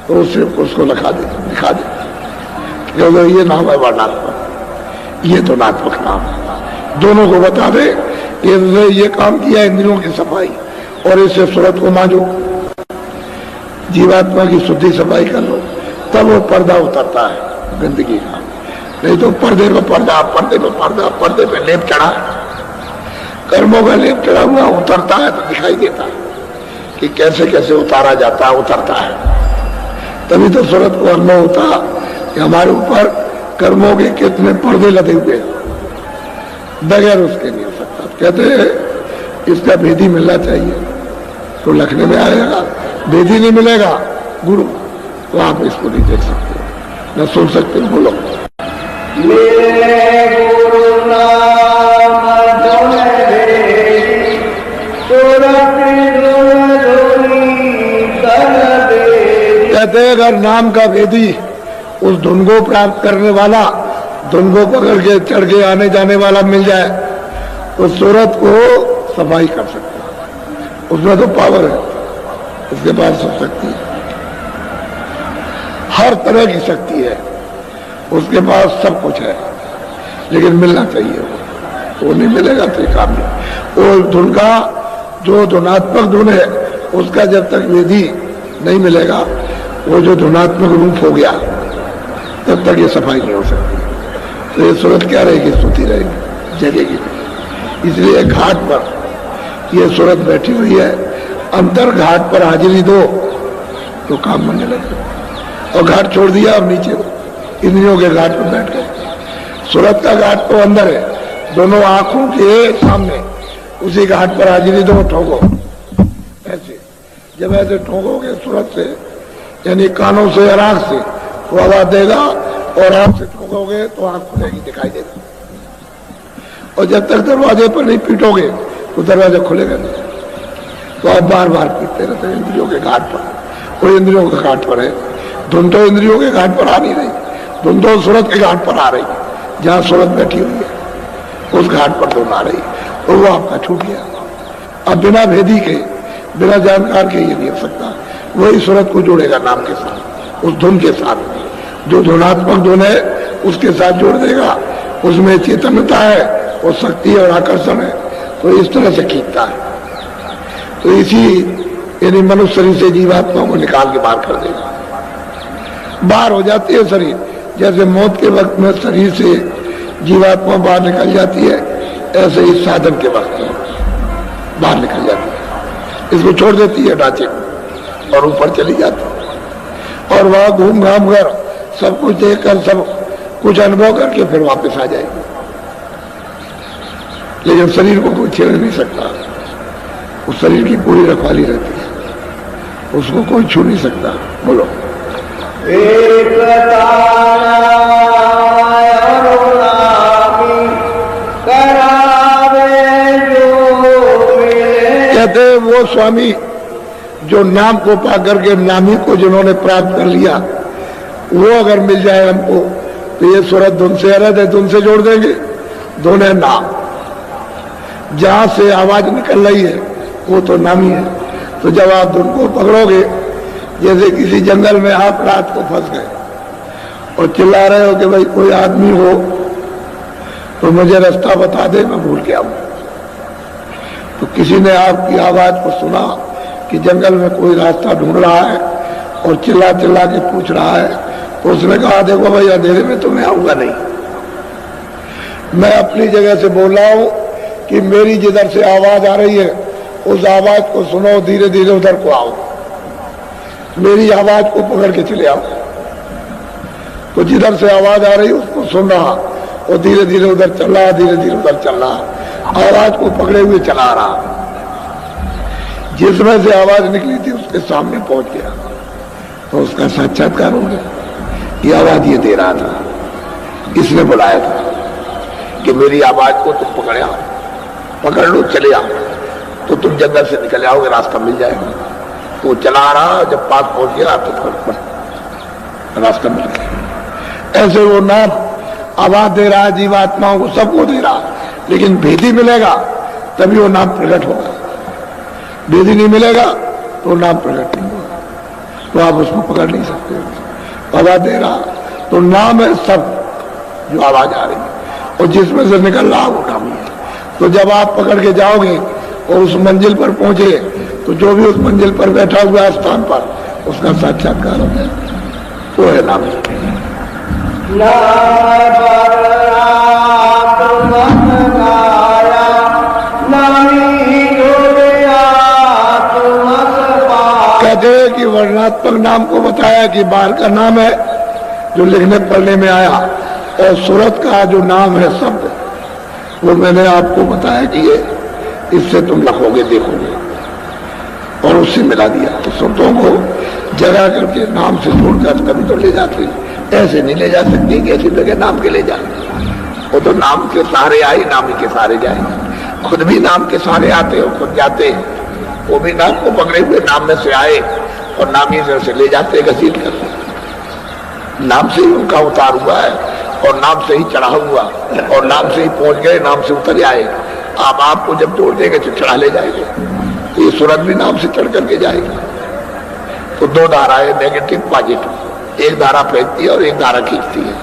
तो उससे उसको दिखा दे। क्योंकि ये नाम है वर्णात्मक, ये तो नात्मक नाम है। दोनों को बता दे कि ये काम किया इंद्रियों की सफाई, और इससे सूरत को मांझो, जीवात्मा की शुद्धि सफाई कर लो, तब वो पर्दा उतरता है गंदगी का। नहीं तो पर्दे पे पर्दा, पर्दे पे पर्दा, पर्दे पे लेप चढ़ा, कर्मों का लेप चढ़ा हुआ उतरता है तो दिखाई देता है कि कैसे कैसे उतारा जाता है, उतरता है। तभी तो सूरत को अनुभव होता कि हमारे ऊपर कर्मों के कितने पर्दे लदे हुए, बगैर उसके नहीं हो सकता। कहते हैं इसका भेदी मिलना चाहिए, तो लखने में आएगा। भेदी नहीं मिलेगा गुरु, तो आप इसको नहीं देख सकते, न सुन सकते। बोलो। मेरे गुरु नाम कहते हैं अगर नाम का भेदी उस धुन को प्राप्त करने वाला, धुन को पकड़ के चढ़ के आने जाने वाला मिल जाए तो सूरत को सफाई कर सकता है। उसमें तो पावर है, उसके पास सब शक्ति है, हर तरह की शक्ति है, उसके पास सब कुछ है, लेकिन मिलना चाहिए। वो नहीं मिलेगा तो काम नहीं। वो धुन का जो धुनात्मक धुन है उसका जब तक विधि नहीं मिलेगा, वो जो धुनात्मक रूप हो गया तब तक ये सफाई नहीं हो सकती। तो ये सूरत क्या रहेगी? स्तुति रहेगी, जगेगी। इसलिए घाट पर ये सूरत बैठी हुई है, अंतर घाट पर हाजिरी दो तो काम बनने लगे। और घाट छोड़ दिया, अब नीचे इंद्रियों के घाट पर बैठ गए। सूरत का घाट तो अंदर है, दोनों आंखों के सामने, उसी घाट पर हाजिरी दो, ठोको। ऐसे जब ऐसे ठोकोगे सूरत से, यानी कानों से और आंख से, वो आवाज देगा, और आंख से ठोकोगे तो आंख खुलेगी, दिखाई देगा। और जब तक दरवाजे पर नहीं पीटोगे तो दरवाजा खुलेगा नहीं। तो आप बार बार पीटते रहते हैं इंद्रियों के घाट पर। वो इंद्रियों के घाट पर है, धुन तो इंद्रियों के घाट पर आ नहीं रही, धुन तो सूरत के घाट पर आ रही, जहाँ सूरत बैठी हुई है उस घाट पर धुन आ रही, और वो आपका छूट गया। अब बिना भेदी के, बिना जानकार के ये नहीं हो सकता। वही सूरत को जोड़ेगा नाम के साथ, उस धुन के साथ, जो धुनात्मक धुन है उसके साथ जोड़ देगा। उसमें चेतनता है और शक्ति और आकर्षण है, तो इस तरह से खींचता है। तो इसी यानी मनुष्य शरीर से जीवात्मा को निकाल के बाहर कर देगा। बाहर हो जाती है शरीर, जैसे मौत के वक्त में शरीर से जीवात्मा बाहर निकल जाती है, ऐसे ही साधन के वक्त में बाहर निकल जाती है। इसको छोड़ देती है ढांचे को और ऊपर चली जाती है, और वहां घूम घाम कर सब कुछ देखकर, सब कुछ अनुभव करके फिर वापस आ जाएगी। लेकिन शरीर को कोई छेड़ नहीं सकता, उस शरीर की पूरी रखवाली रहती है, उसको कोई छू नहीं सकता। बोलो कहते वो स्वामी जो नाम को पा करके नामी को जिन्होंने प्राप्त कर लिया, वो अगर मिल जाए हमको तो ये सूरत धुन से अलग है, धुन से जोड़ देंगे। धुन है नाम, जहां से आवाज निकल रही है वो तो नामी है। तो जब आप धुन को पकड़ोगे, जैसे किसी जंगल में आप रात को फंस गए और चिल्ला रहे हो कि भाई कोई आदमी हो तो मुझे रास्ता बता दे, मैं भूल गया हूं। तो किसी ने आपकी आवाज को सुना कि जंगल में कोई रास्ता ढूंढ रहा है और चिल्ला चिल्ला के पूछ रहा है, तो उसने कहा देखो भाई अंधेरे में तो मैं आऊंगा नहीं, मैं अपनी जगह से बोल रहा हूं कि मेरी जिधर से आवाज आ रही है उस आवाज को सुनो, धीरे धीरे उधर को आओ, मेरी आवाज को पकड़ के चले आओ। तो जिधर से आवाज आ रही उसको सुन रहा, और धीरे धीरे उधर चल रहा, धीरे धीरे उधर चल रहा, आवाज को पकड़े हुए चला रहा। जिसमें से आवाज निकली थी उसके सामने पहुंच गया तो उसका साक्षात्कार हो गया। ये आवाज ये दे रहा था, इसने बुलाया था कि मेरी आवाज को तुम पकड़ लो, चले आओ, तो तुम जंगल से निकल आओगे, रास्ता मिल जाएगा। तो चला रहा, जब पास पहुंच गया तो रास्ता मिल गया। ऐसे वो नाम आवाज दे रहा है जीवात्माओं को, सबको दे रहा, लेकिन भेदी मिलेगा तभी वो नाम प्रकट होगा। भेदी नहीं मिलेगा तो नाम प्रकट नहीं होगा, तो आप उसको पकड़ नहीं सकते। आवाज दे रहा तो नाम है सब जो आवाज आ रही है, और जिसमें से निकल रहा वो नाम ही है। तो जब आप पकड़ के जाओगे और उस मंजिल पर पहुंचे तो जो भी उस मंजिल पर बैठा हुआ स्थान पर उसका साक्षात्कार हो गया, तो है नाम। कहते हैं कि वर्णात्मक नाम को बताया कि बाहर का नाम है जो लिखने पढ़ने में आया, और सूरत का जो नाम है शब्द वो मैंने आपको बताया कि ये इससे तुम लखोगे, देखोगे, और उससे मिला दिया। तो शब्दों को जगह करके नाम से जोड़कर कभी तो ले जाते, ऐसे नहीं ले जा सकती कि ऐसी जगह नाम के ले जाए। वो तो नाम के सहारे आई, नाम के सहारे जाए। खुद भी नाम के सहारे आते हो, खुद जाते, वो भी नाम को पकड़े हुए नाम में से आए, और नामी से ले जाते घसीट कर, नाम से ही उनका उतार हुआ है और नाम से ही चढ़ा हुआ और नाम से ही पहुंच गए, नाम से उतर आए। आप आपको जब जोड़ देंगे तो चढ़ा ले जाएंगे, तो ये सूरत भी नाम से चढ़ करके जाएगी। तो दो धाराएं, नेगेटिव पॉजिटिव, एक धारा फेंकती है और एक धारा खींचती है।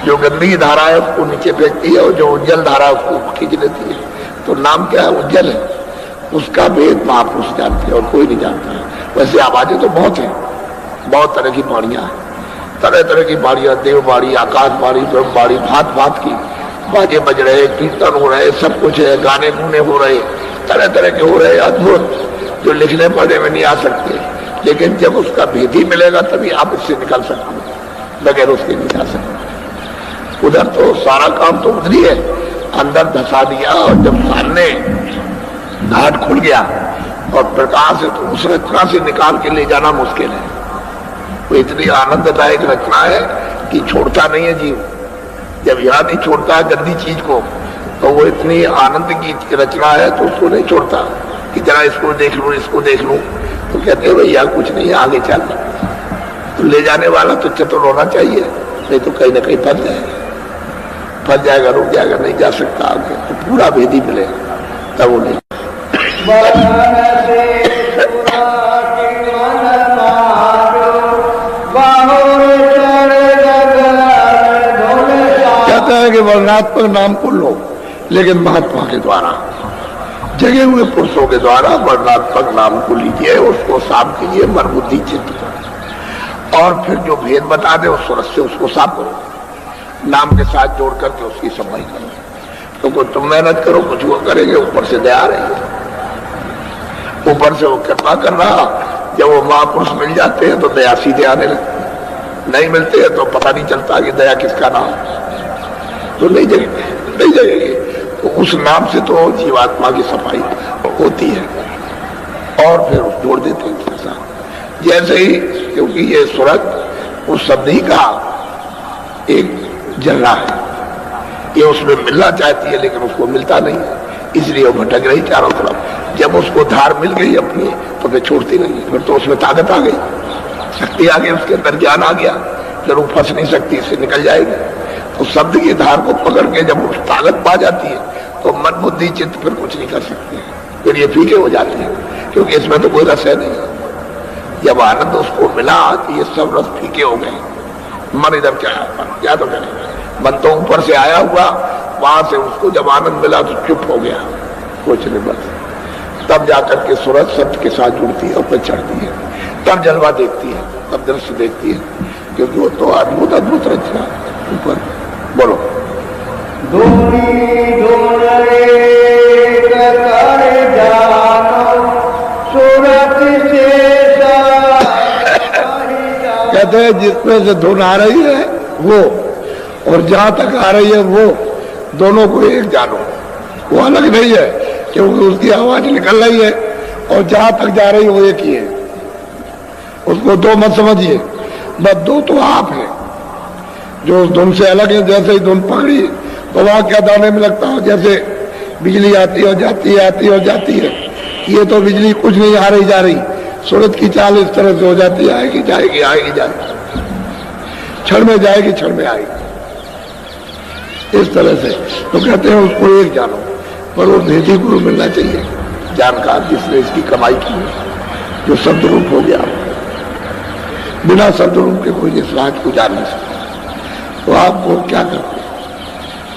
जो गंदी धारा है उसको नीचे फेंकती है और जो उज्जवल धारा है उसको खींच लेती है। तो नाम क्या है? उज्जवल है, उसका भेद महापुरुष जानते हैं और कोई नहीं जानता है। वैसे आवाजें तो बहुत है, बहुत तरह की बाड़ियां हैं, तरह तरह की बाड़ियां, देव बाड़ी, आकाश बाड़ी, ब्रह्म बाड़ी, भांत भांत की बाजे बज रहे, कीर्तन हो रहे, सब कुछ है, गाने गुने हो रहे, तरह तरह के हो रहे, अद्भुत, जो लिखने पढ़ने में नहीं आ सकते। लेकिन जब उसका भेद ही मिलेगा तभी आप इससे निकल सकते हैं, बगैर उसके नहीं जा सकते। उधर तो सारा काम तो उधर ही है, अंदर धसा दिया और जब सामने घाट खुल गया और प्रकाश है तो उस रचना से निकाल के ले जाना मुश्किल है। वो इतनी आनंददायक रचना है कि छोड़ता नहीं है जीव। जब याद नहीं छोड़ता है गंदी चीज को, तो वो इतनी आनंद की रचना है तो उसको नहीं छोड़ता कि जरा इसको देख लूं, इसको देख लूं। तो कहते हैं भैया कुछ नहीं, आगे चल। तो ले जाने वाला तो चतुर होना चाहिए, नहीं तो कहीं ना कहीं फंस जाएगा, फंस जाएगा, रुक जाएगा, नहीं जा सकता आगे। तो पूरा भेद ही मिलेगा, तब वो नहीं। कहता है कि वर्णात्मक नाम को लो, लेकिन महात्मा के द्वारा, जगे हुए पुरुषों के द्वारा वर्णात्मक नाम को लीजिए, उसको साफ कीजिए मन बुद्धि चित्त को, और फिर जो भेद बता दे उस सूरत से उसको साफ करो, नाम के साथ जोड़ करके उसकी सफाई करो। तो तुम मेहनत करो, कुछ वो करेंगे, ऊपर से दया रहेगी, ऊपर से वो कृपा कर रहा। जब वो महापुरुष मिल जाते हैं तो दया सीधे आने लगती, नहीं मिलते हैं तो पता नहीं चलता कि दया किसका नाम, तो नहीं जगेगी। तो उस नाम से तो जीवात्मा की सफाई होती है और फिर जोड़ देते हैं उसके साथ। जैसे ही, क्योंकि ये सूरत उस शब्द ही का एक जर्रा है, ये उसमें मिलना चाहती है लेकिन उसको मिलता नहीं, इसलिए वो भटक रही चारों तरफ। जब उसको धार मिल गई अपनी तो फिर छोड़ती नहीं, फिर तो उसमें ताकत आ गई, शक्ति आ गई, उसके अंदर ज्ञान आ गया, फिर वो फंस नहीं सकती, इससे निकल जाएगी। तो शब्द की धार को पकड़ के जब वो ताकत पा जाती है तो मन बुद्धि चित्त फिर कुछ नहीं कर सकते, फिर ये फीके हो जाते हैं, क्योंकि इसमें तो कोई रस है नहीं। जब आनंद उसको मिला तो ये सब रस फीके हो गए। मन इधर क्या तो करें, मन तो ऊपर से आया हुआ, वहां से उसको जब आनंद मिला तो चुप हो गया, कुछ नहीं, बस तब जाकर के सूरत सत्य के साथ जुड़ती है और फिर चढ़ती है, तब जलवा देखती है, तब दृश्य देखती है, क्योंकि वो तो अद्भुत अद्भुत रचना ऊपर। बोलो कहते हैं जिसमें से धुन आ रही है वो और जहां तक आ रही है वो, दोनों को एक जानो, वो अलग नहीं है, क्योंकि उसकी आवाज निकल रही है और जहां तक जा रही है वो एक ही है। उसको दो मत समझिए, बस दो तो आप है जो उस धुन से अलग है। जैसे ही धुन पकड़ी तो वहां क्या दाने में लगता हो, जैसे बिजली आती और जाती है, आती और जाती है। ये तो बिजली कुछ नहीं आ रही जा रही, सूरत की चाल इस तरह से हो जाती है, आएगी जाएगी, आएगी जाएगी, क्षण में जाएगी, क्षण में आएगी, इस तरह से। तो कहते हैं उसको एक जानो, पर वो भेदी गुरु मिलना चाहिए, जानकार जिसने इसकी कमाई की, जो शब्द रूप हो गया। बिना शब्द रूप के कोई इस राज को जान नहीं सकता। तो आपको क्या करते?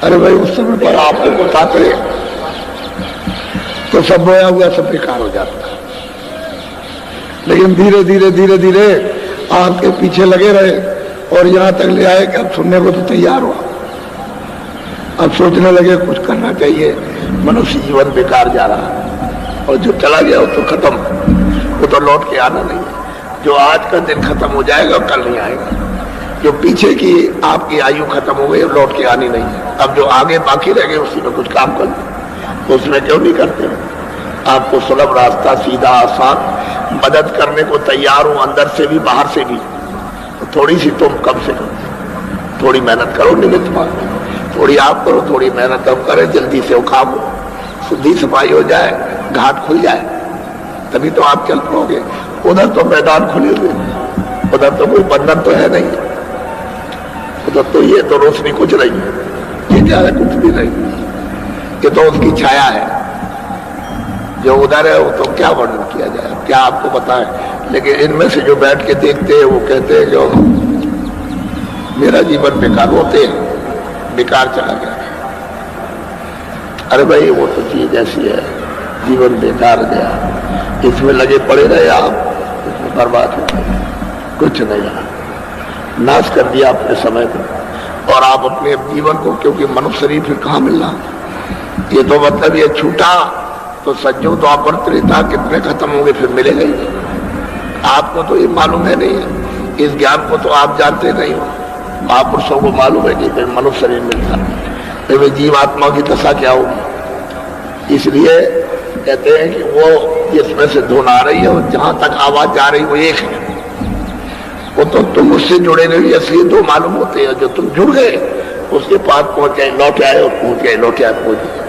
अरे भाई उस समय पर आपको बताते तो सब बोया हुआ सब बेकार हो जाता, लेकिन धीरे धीरे धीरे धीरे आपके पीछे लगे रहे और यहां तक ले आए कि अब सुनने को तो तैयार हुआ, अब सोचने लगे कुछ करना चाहिए। मनुष्य जीवन बेकार जा रहा है और जो चला गया वो तो खत्म, वो तो लौट के आना नहीं। जो आज का दिन खत्म हो जाएगा कल नहीं आएगा, जो पीछे की आपकी आयु खत्म हो गई लौट के आनी नहीं है। अब जो आगे बाकी रह गए उसी में कुछ काम कर, तो उसमें क्यों नहीं करते? आपको सुलभ रास्ता, सीधा आसान, मदद करने को तैयार हूं, अंदर से भी बाहर से भी। तो थोड़ी सी तुम कम से कम थोड़ी मेहनत करो, निमित्त मानो, थोड़ी आप करो, थोड़ी मेहनत हम करें, जल्दी से वो काम हो, शुद्धि सफाई हो जाए, घाट खुल जाए, तभी तो आप चल पाओगे। उधर तो मैदान खुले हुए, उधर तो कोई बंधन तो है नहीं, उधर तो ये तो रोशनी कुछ नहीं है, ये क्या है, कुछ भी नहीं, ये तो उसकी छाया है। जो उधर है वो तो क्या वर्णन किया जाए, क्या आपको पता है। लेकिन इनमें से जो बैठ के देखते हैं वो कहते हैं कि मेरा जीवन बेकार, होते बेकार चला गया। अरे भाई वो तो चीज ऐसी है, जीवन बेकार गया, इसमें लगे पड़े रहे आप, इसमें बर्बाद हो गए, कुछ नहीं रहा, नाश कर दिया अपने समय को और आप अपने जीवन को, क्योंकि मनुष्य शरीर फिर कहाँ मिलना। ये तो मतलब ये छूटा तो सज्जों तो अपरिता कितने खत्म होंगे, फिर मिलेगा ही। आपको तो ये मालूम है नहीं है, इस ज्ञान को तो आप जानते नहीं हो। महापुरुषों को मालूम है कि फिर मनुष्य शरीर मिलता है, फिर जीवात्मा की दशा क्या होगी। इसलिए कहते हैं कि वो जिसमें से धुन आ रही है और जहां तक आवाज जा रही है वो एक है, वो तो तुम उससे जुड़े नहीं, इसलिए दो मालूम होते हैं। जो तुम जुड़ गए उसके पास पहुंच गए, लौट आए और पहुंच गए, लौट आए पहुंच गए,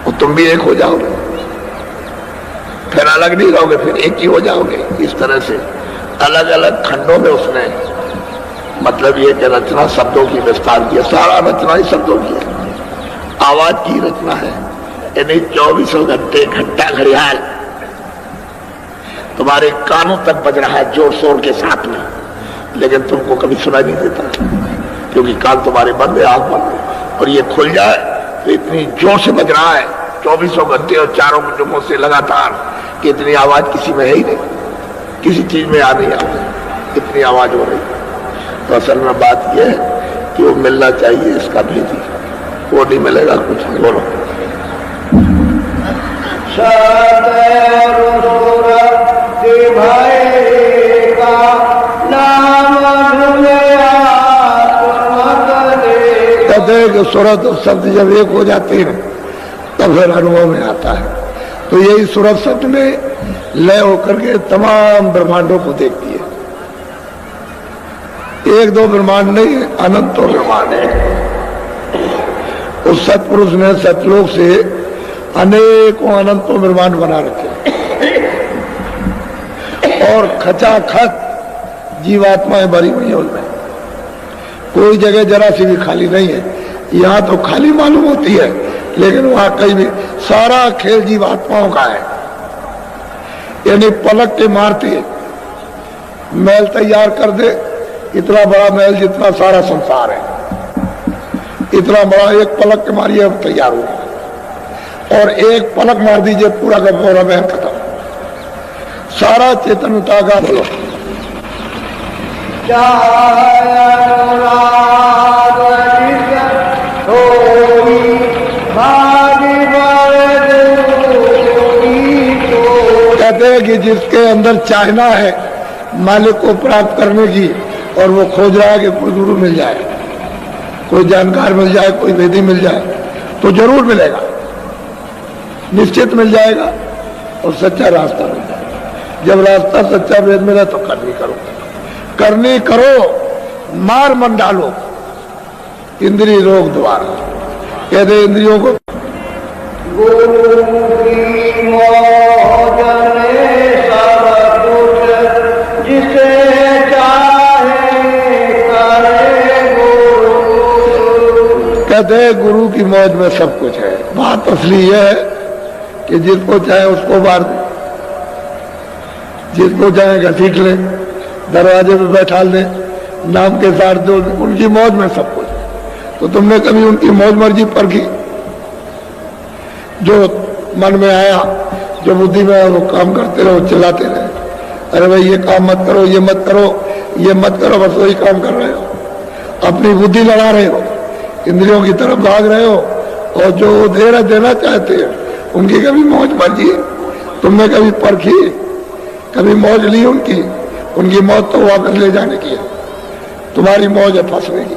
और तुम भी एक हो जाओगे, फिर अलग नहीं रहोगे, फिर एक ही हो जाओगे। इस तरह से अलग अलग खंडों में उसने मतलब ये कि रचना शब्दों की विस्तार किया, सारा रचना ही शब्दों की है, आवाज की रचना है। यानी 24 घंटे घंटा घड़ियाल तुम्हारे कानों तक बज रहा है जोर शोर के साथ में, लेकिन तुमको कभी सुनाई नहीं देता, क्योंकि कान तुम्हारे बंद है, आंख बंद है। और ये खुल जाए तो इतनी जोर से बज रहा है 24 घंटे और चारों कुटुंबों से लगातार, कि इतनी आवाज किसी में है ही नहीं, किसी चीज में आ नहीं आती, इतनी आवाज हो रही। तो असल में बात यह है कि वो मिलना चाहिए, इसका भेदी, वो नहीं मिलेगा कुछ नहीं। बोलो कहते हैं कि सूरत और शब्द जब एक हो जाते हैं तब फिर अनुभव में आता है। तो यही सूरत शब्द में लय होकर के तमाम ब्रह्मांडों को देखती है। एक दो ब्रह्मांड नहीं, अनंतों ब्रह्मांड है। उस सतपुरुष ने सतलोक से अनेकों अनंतों ब्रह्मांड बना रखे और खचाखच जीवात्माएं भरी हुई है उनमें, कोई जगह जरा सी भी खाली नहीं है। यहाँ तो खाली मालूम होती है, लेकिन वहां कहीं भी सारा खेल जीवात्माओं का है। यानी पलक के मारते महल तैयार कर दे, इतना बड़ा महल जितना सारा संसार है, इतना बड़ा एक पलक के मारिए अब तैयार हो, और एक पलक मार दीजिए पूरा का पूरा महल खत्म, सारा चेतनता का। बोलो कहते हैं कि जिसके अंदर चाहना है मालिक को प्राप्त करने की, और वो खोज रहा है कि कोई गुरु मिल जाए, कोई जानकार मिल जाए, कोई वेदी मिल जाए, तो जरूर मिलेगा, निश्चित मिल जाएगा, और सच्चा रास्ता मिल जाएगा। जब रास्ता सच्चा वेद मिला तो करनी करो, करनी करो, मार मन डालो इंद्रिय रोग द्वारा। कहते इंद्रियों को कहते हैं गुरु की मौज में सब कुछ है। बात असली यह है कि जिसको चाहे उसको मार दे, जिसको चाहे घसीट ले, दरवाजे पे बैठा ले, नाम के साथ जो उनकी मौज में सब कुछ। तो तुमने कभी उनकी मौज मर्जी पर की? जो मन में आया, जो बुद्धि में आया, वो काम करते रहो, चिल्लाते रहे, अरे भाई ये काम मत करो, ये मत करो, ये मत करो, बस वही काम कर रहे हो, अपनी बुद्धि लड़ा रहे हो, इंद्रियों की तरफ भाग रहे हो, और जो देना चाहते हैं उनकी कभी मौज मर्जी तुमने कभी परखी, कभी मौज ली उनकी? उनकी मौज तो वापस ले जाने की है, तुम्हारी मौज है फंसने की।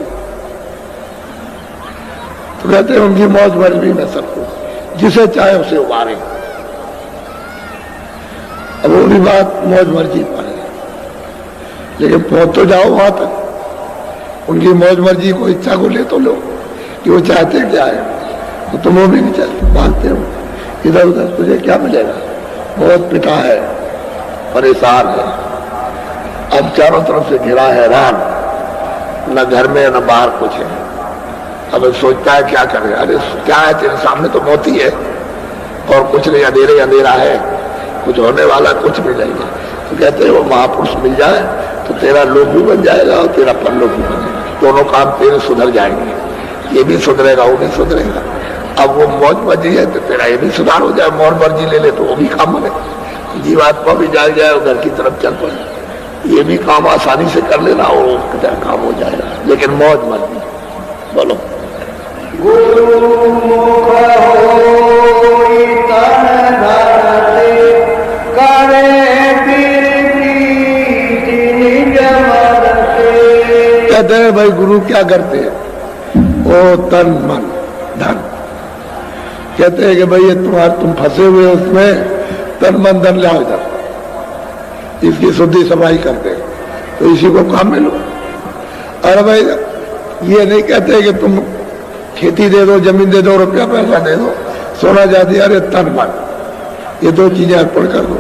तो कहते हैं उनकी मौज मर्जी में सबको, जिसे चाहे उसे उबारे। अब वो भी बात मौज मर्जी पर है, लेकिन पहुंच तो जाओ वहां तक। उनकी मौज मर्जी को, इच्छा को ले तो लो कि वो चाहते क्या है, तो तुम वो भी नहीं चाहते, भागते हो इधर उधर, तुझे क्या मिलेगा, बहुत पिटा है, परेशान है, अब चारों तरफ से घिरा है, हैरान, न घर में न बाहर कुछ है। अब सोचता है क्या करे, अरे क्या है तेरे सामने तो मौत ही है और कुछ नहीं, अंधेरे अंधेरा है, कुछ होने वाला कुछ भी नहीं है। तो कहते हैं वो महापुरुष मिल जाए तो तेरा लोक भी बन जाएगा और तेरा परलोक भी बन जाएगा, दोनों काम तेरे सुधर जाएंगे, ये भी सुधरेगा वो भी सुधरेगा। अब वो मौज मर्जी है तो तेरा ये भी सुधार हो जाए, मौज मर्जी ले ले तो वो भी काम बने, जीवात्मा भी जाग जाए और घर की तरफ चल पड़े, ये भी काम आसानी से कर लेना और उसका काम हो जाएगा, लेकिन मौज मर्जी। बोलो कहते हैं भाई गुरु क्या करते हैं, ओ तन मन धन। कहते हैं कि भाई ये तुम फंसे हुए हो उसमें, तन मन धन लाओ इधर, इसकी शुद्धि सफाई करते हैं, तो इसी को काम में लो। अरे भाई ये नहीं कहते कि तुम खेती दे दो, जमीन दे दो, रुपया पैसा दे दो, सोना जाती, अरे तन मन ये दो चीजें अर्पण कर दो।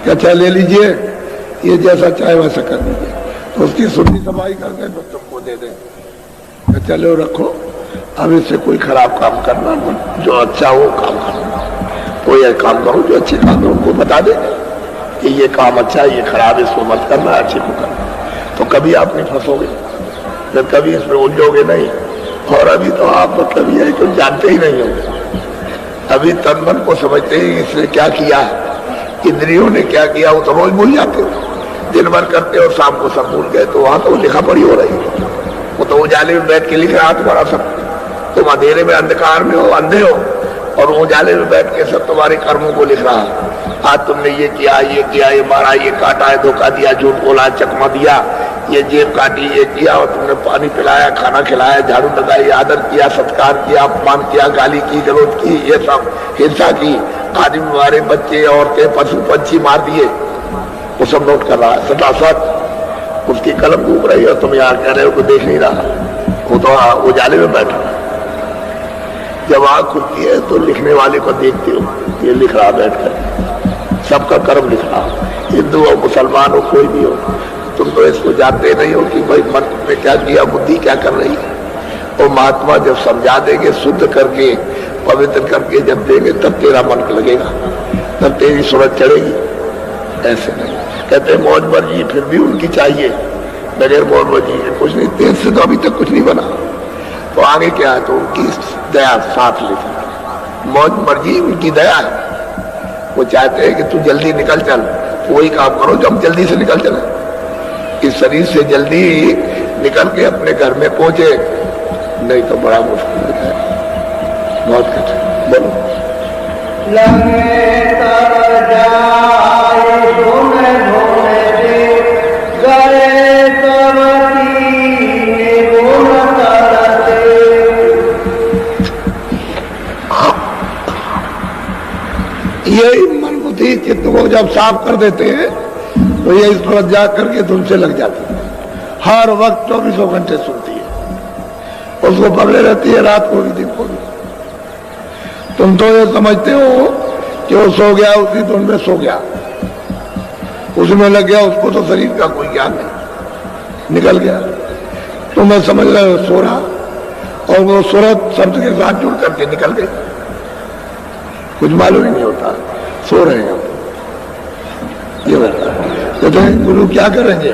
क्या अच्छा ले लीजिए, ये जैसा चाहे वैसा कर दीजिए, तो उसकी शुद्धि सफाई करके तो तुमको दे दें। चलो रखो, अब इससे कोई खराब काम करना, जो अच्छा हो काम करना, कोई एक काम करो जो अच्छे काम है, उनको बता दे कि ये काम अच्छा है, ये खराब है, इसको मत करना, अच्छे को करना, तो कभी आप नहीं फंसोगे, फिर कभी इसमें उलझोगे नहीं। और अभी तो आप मतलब ये तो जानते ही नहीं होंगे, अभी तन मन को समझते ही इसने क्या किया, इंद्रियों ने क्या किया, वो तो रोज भूल जाते हो, दिन भर करते हो, शाम को सब भूल गए। तो वहां तो लिखा पढ़ी हो रही है, वो तो उजाले में बैठ के लिख रहा तुम्हारा सब, तुम अंधेरे में अंधकार में हो, अंधे हो, और उजाले में बैठ के सब तुम्हारे कर्मों को लिख रहा है। आज तुमने ये किया, ये मारा, ये काटा है, धोखा दिया, झूठ बोला, चकमा दिया, ये जेब काटी, ये किया, और तुमने पानी पिलाया, खाना खिलाया, झाड़ू लगाई, आदर किया, सत्कार किया, अपमान किया, गाली की, गलौज की, ये सब हिंसा की, आदमी मारे, बच्चे औरतें पशु पंछी मार दिए, वो सब नोट कर रहा है सटासट, उसकी कलम घूम रही है, तुम यहाँ कह रहे हो को देख नहीं रहा, वो तो उजाले में बैठा। जब आँख खुलती है तो लिखने वाले को देखते हो, ये लिख रहा बैठकर, सबका कर्म लिख रहा, हिंदू हो, मुसलमान हो, कोई भी हो, तुम तो इसको जानते नहीं हो कि भाई मन में क्या किया, बुद्धि क्या कर रही है। और महात्मा जब समझा देंगे, शुद्ध करके, पवित्र करके जब देंगे, तब तेरा मन लगेगा, तब तेरी सूरत चढ़ेगी। ऐसे नहीं कहते मौज मर्जी फिर भी उनकी चाहिए, बगैर मौज मर्जी कुछ नहीं, तेज से तो अभी तक कुछ नहीं बना, तो आगे क्या है, तो उनकी दया साथ लेती, मौज मर्जी उनकी दया है। वो चाहते हैं कि तू जल्दी निकल चल, वही काम करो जो हम जल्दी से निकल चले, इस शरीर से जल्दी निकल के अपने घर में पहुंचे, नहीं तो बड़ा मुश्किल हो जाए, बहुत कठिन। बोलो लगे तर जाए धोने धोने से, गए तब कीने गुण तरसे। यही मन बुद्धि चित्त को जब साफ कर देते हैं तो ये इस पर जा करके तुमसे लग जाती है, हर वक्त 24 घंटे सुनती है, उसको पकड़े रहती है, रात को भी दिन को भी। तुम तो ये समझते हो कि वो सो गया, उसी धुन में सो गया, उसमें लग गया, उसको तो शरीर का कोई ज्ञान नहीं, निकल गया। तुम्हें समझ रहे हो सो रहा, और वो सूरत शब्द के साथ जुड़ करके निकल गई, कुछ मालूम ही नहीं होता, सो रहे हैं। ये रहता है। कहते हैं गुरु क्या करेंगे,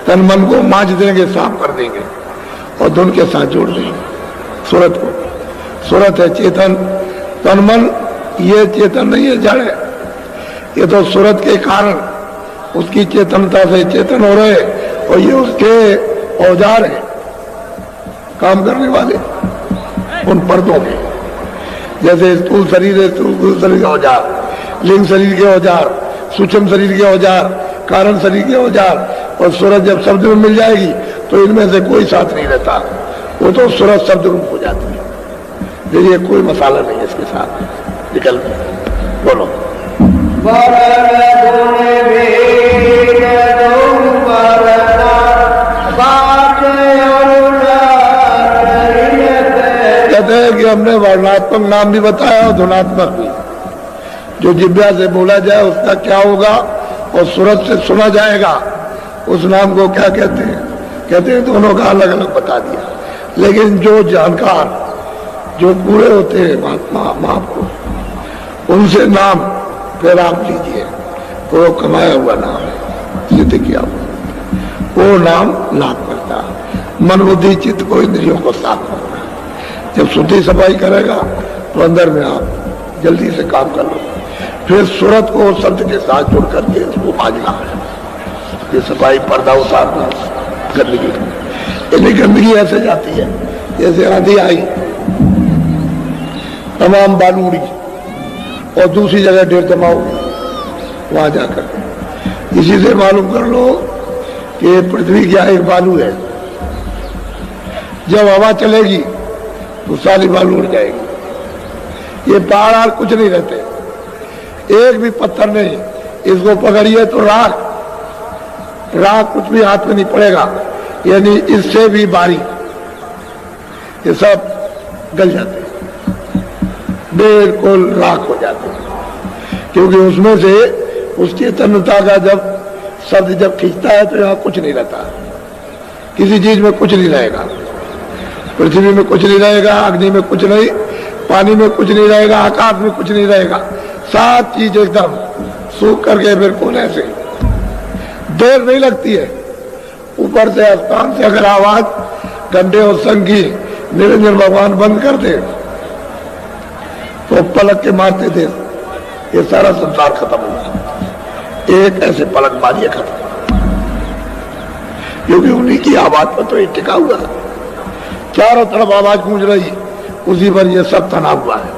तन मन को मांझ देंगे, साफ कर देंगे, और धुन के साथ जोड़ देंगे सूरत को। सूरत है चेतन, तन मन ये चेतन नहीं है, जड़ है, ये तो सूरत के कारण उसकी चेतनता से चेतन हो रहे, और ये उसके औजार है, काम करने वाले उन पर्दों में, जैसे स्थूल शरीर है, स्थूल शरीर के औजार, लिंग शरीर के औजार, सूक्ष्म शरीर के औजार, कारण शरीर के औजार, और सूरत जब शब्द में मिल जाएगी तो इनमें से कोई साथ नहीं रहता, वो तो सूरत शब्द रूप हो जाती है, फिर ये कोई मसाला नहीं है इसके साथ, निकल बोलो कहते हैं कि हमने वर्णात्मक नाम भी बताया और धुनात्मक भी, जो जिब्या से बोला जाए उसका क्या होगा और सूरत से सुना जाएगा उस नाम को क्या कहते हैं? कहते हैं दोनों का अलग अलग बता दिया। लेकिन जो जानकार, जो पूरे होते हैं महापुरुष, उनसे नाम फिर आप लीजिए तो वो कमाया हुआ नाम है, सिद्ध किया हुआ वो नाम लाभ करता है। मन बुद्धि चित्त को, इंद्रियों को साफ करता है। जब शुद्धि सफाई करेगा तो अंदर में आप जल्दी से काम कर लो। फिर सूरत को शब्द के साथ जुड़ करके उसको बाजना है, ये सफाई, पर्दा उतारना, गंदगी। यानी गंदगी ऐसे जाती है जैसे आंधी आई, तमाम बालू उड़ी और दूसरी जगह ढेर जमा हो वहां जाकर। इसी से मालूम कर लो कि पृथ्वी क्या एक बालू है। जब हवा चलेगी तो सारी बालू उड़ जाएगी। ये पहाड़ कुछ नहीं रहते, एक भी पत्थर नहीं। इसको पकड़िए तो राख कुछ भी हाथ में नहीं पड़ेगा, यानी इससे भी बारीक, ये सब गल जाते हैं, बिल्कुल राख हो जाते हैं। क्योंकि उसमें से उसकी तन्यता का जब शब्द जब खींचता है तो यहाँ कुछ नहीं रहता, किसी चीज में कुछ नहीं रहेगा। पृथ्वी में कुछ नहीं रहेगा, अग्नि में कुछ नहीं, पानी में कुछ नहीं रहेगा, आकाश में कुछ नहीं रहेगा। सात चीज एकदम सूख करके फिर कोने से देर नहीं लगती है। ऊपर से आसमान से अगर आवाज घंटे और संग की निरंजन भगवान बंद कर दे तो पलक के मारते थे ये सारा संसार खत्म होगा। एक ऐसे पलक मारिए खत्म, क्योंकि उन्हीं की आवाज पर तो ये टिका हुआ है। चारों तरफ आवाज गूंज रही, उसी पर ये सब तना हुआ है।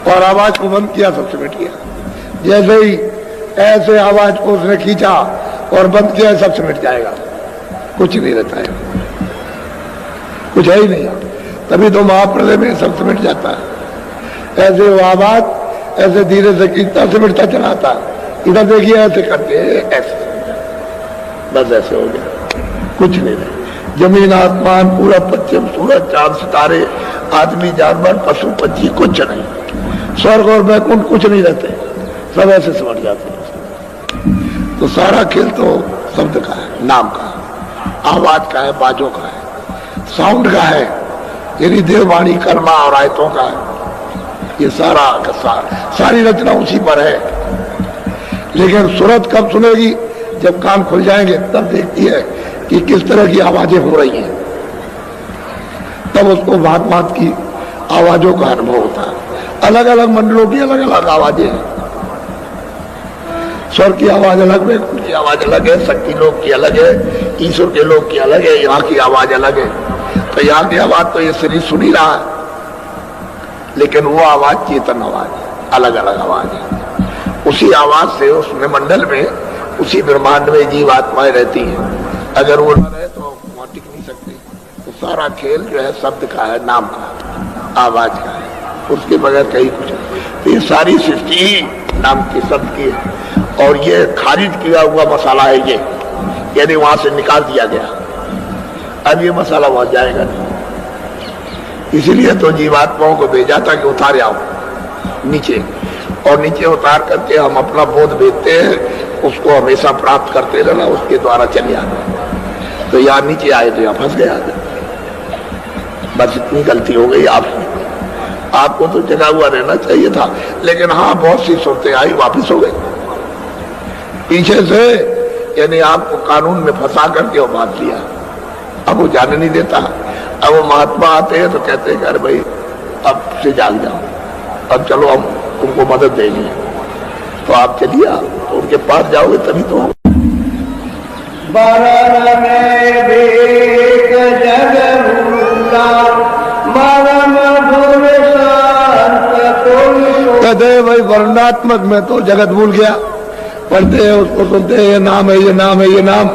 और आवाज को बंद किया, सबसे मिट गया। जैसे ही ऐसे आवाज को उसने खींचा और बंद किया, सबसे मिट जाएगा, कुछ नहीं रहता है, कुछ है ही नहीं। तभी तो महाप्रलय में सबसे मिट जाता है। ऐसे वो आवाज ऐसे धीरे से खींचता से मिटता चला आता। इधर देखिए ऐसे करते ऐसे, बस ऐसे हो गया, कुछ नहीं रहे। जमीन आसमान पूरा पश्चिम सूरज चांद सितारे आदमी जानवर पशु पक्षी कुछ नहीं, स्वर्ग और वैकुंठ कुछ नहीं रहते, सब ऐसे समझ जाते हैं। तो सारा खेल तो शब्द का है, नाम का, आवाज का है, बाजों का है, साउंड का है, यानी देववाणी कर्मा और आयतों का है। ये सारी रचना उसी पर है। लेकिन सूरत कब सुनेगी? जब कान खुल जाएंगे तब देखती है कि किस तरह की आवाजें हो रही हैं, तब उसको भांत भांत की आवाजों का अनुभव होता है। अलग अलग मंडलों की अलग अलग आवाजें हैं। स्वर की आवाज अलग है, उनकी आवाज अलग है, शक्ति लोक की अलग है, ईश्वर के लोक की अलग है, यहाँ की आवाज अलग है। तो यहाँ की आवाज तो ये शरीर सुन ही रहा है, लेकिन वो आवाज चेतन आवाज है, अलग अलग आवाज है। उसी आवाज से उसमें मंडल में, उसी ब्रह्मांड में जीव आत्माएं रहती हैं। अगर वो न रहे तो वहां टिक नहीं सकते। तो सारा खेल जो है शब्द का है, नाम का, आवाज का है, उसके बगैर कहीं कुछ नहीं। तो ये सारी सृष्टि ही नाम की, शब्द की है। और ये खारिज किया हुआ मसाला है ये, यानी वहां से निकाल दिया गया। अब ये मसाला वहां जाएगा नहीं। इसीलिए तो जीवात्माओं को भेजा था कि उतार आओ नीचे, और नीचे उतार करके हम अपना बोध भेजते हैं, उसको हमेशा प्राप्त करते रहना, उसके द्वारा चले आना। तो यहाँ नीचे आए तो यहाँ फंस गया, बस इतनी गलती हो गई आपको तो जगा हुआ रहना चाहिए था। लेकिन हाँ, बहुत सी सूरतें आई, वापिस हो गई पीछे से, यानी आपको कानून में फंसा करके वो बांध लिया। अब वो जाने नहीं देता। अब वो महात्मा आते हैं तो कहते हैं अरे भाई अब से जाग जाओ, अब चलो हम तुमको मदद देंगे। तो आप चलिए, तो उनके पास जाओगे तभी तो। कहते भाई वर्णात्मक में तो जगत भूल गया, पढ़ते हैं उसको, सुनते हैं ये नाम है, ये नाम है, ये नाम,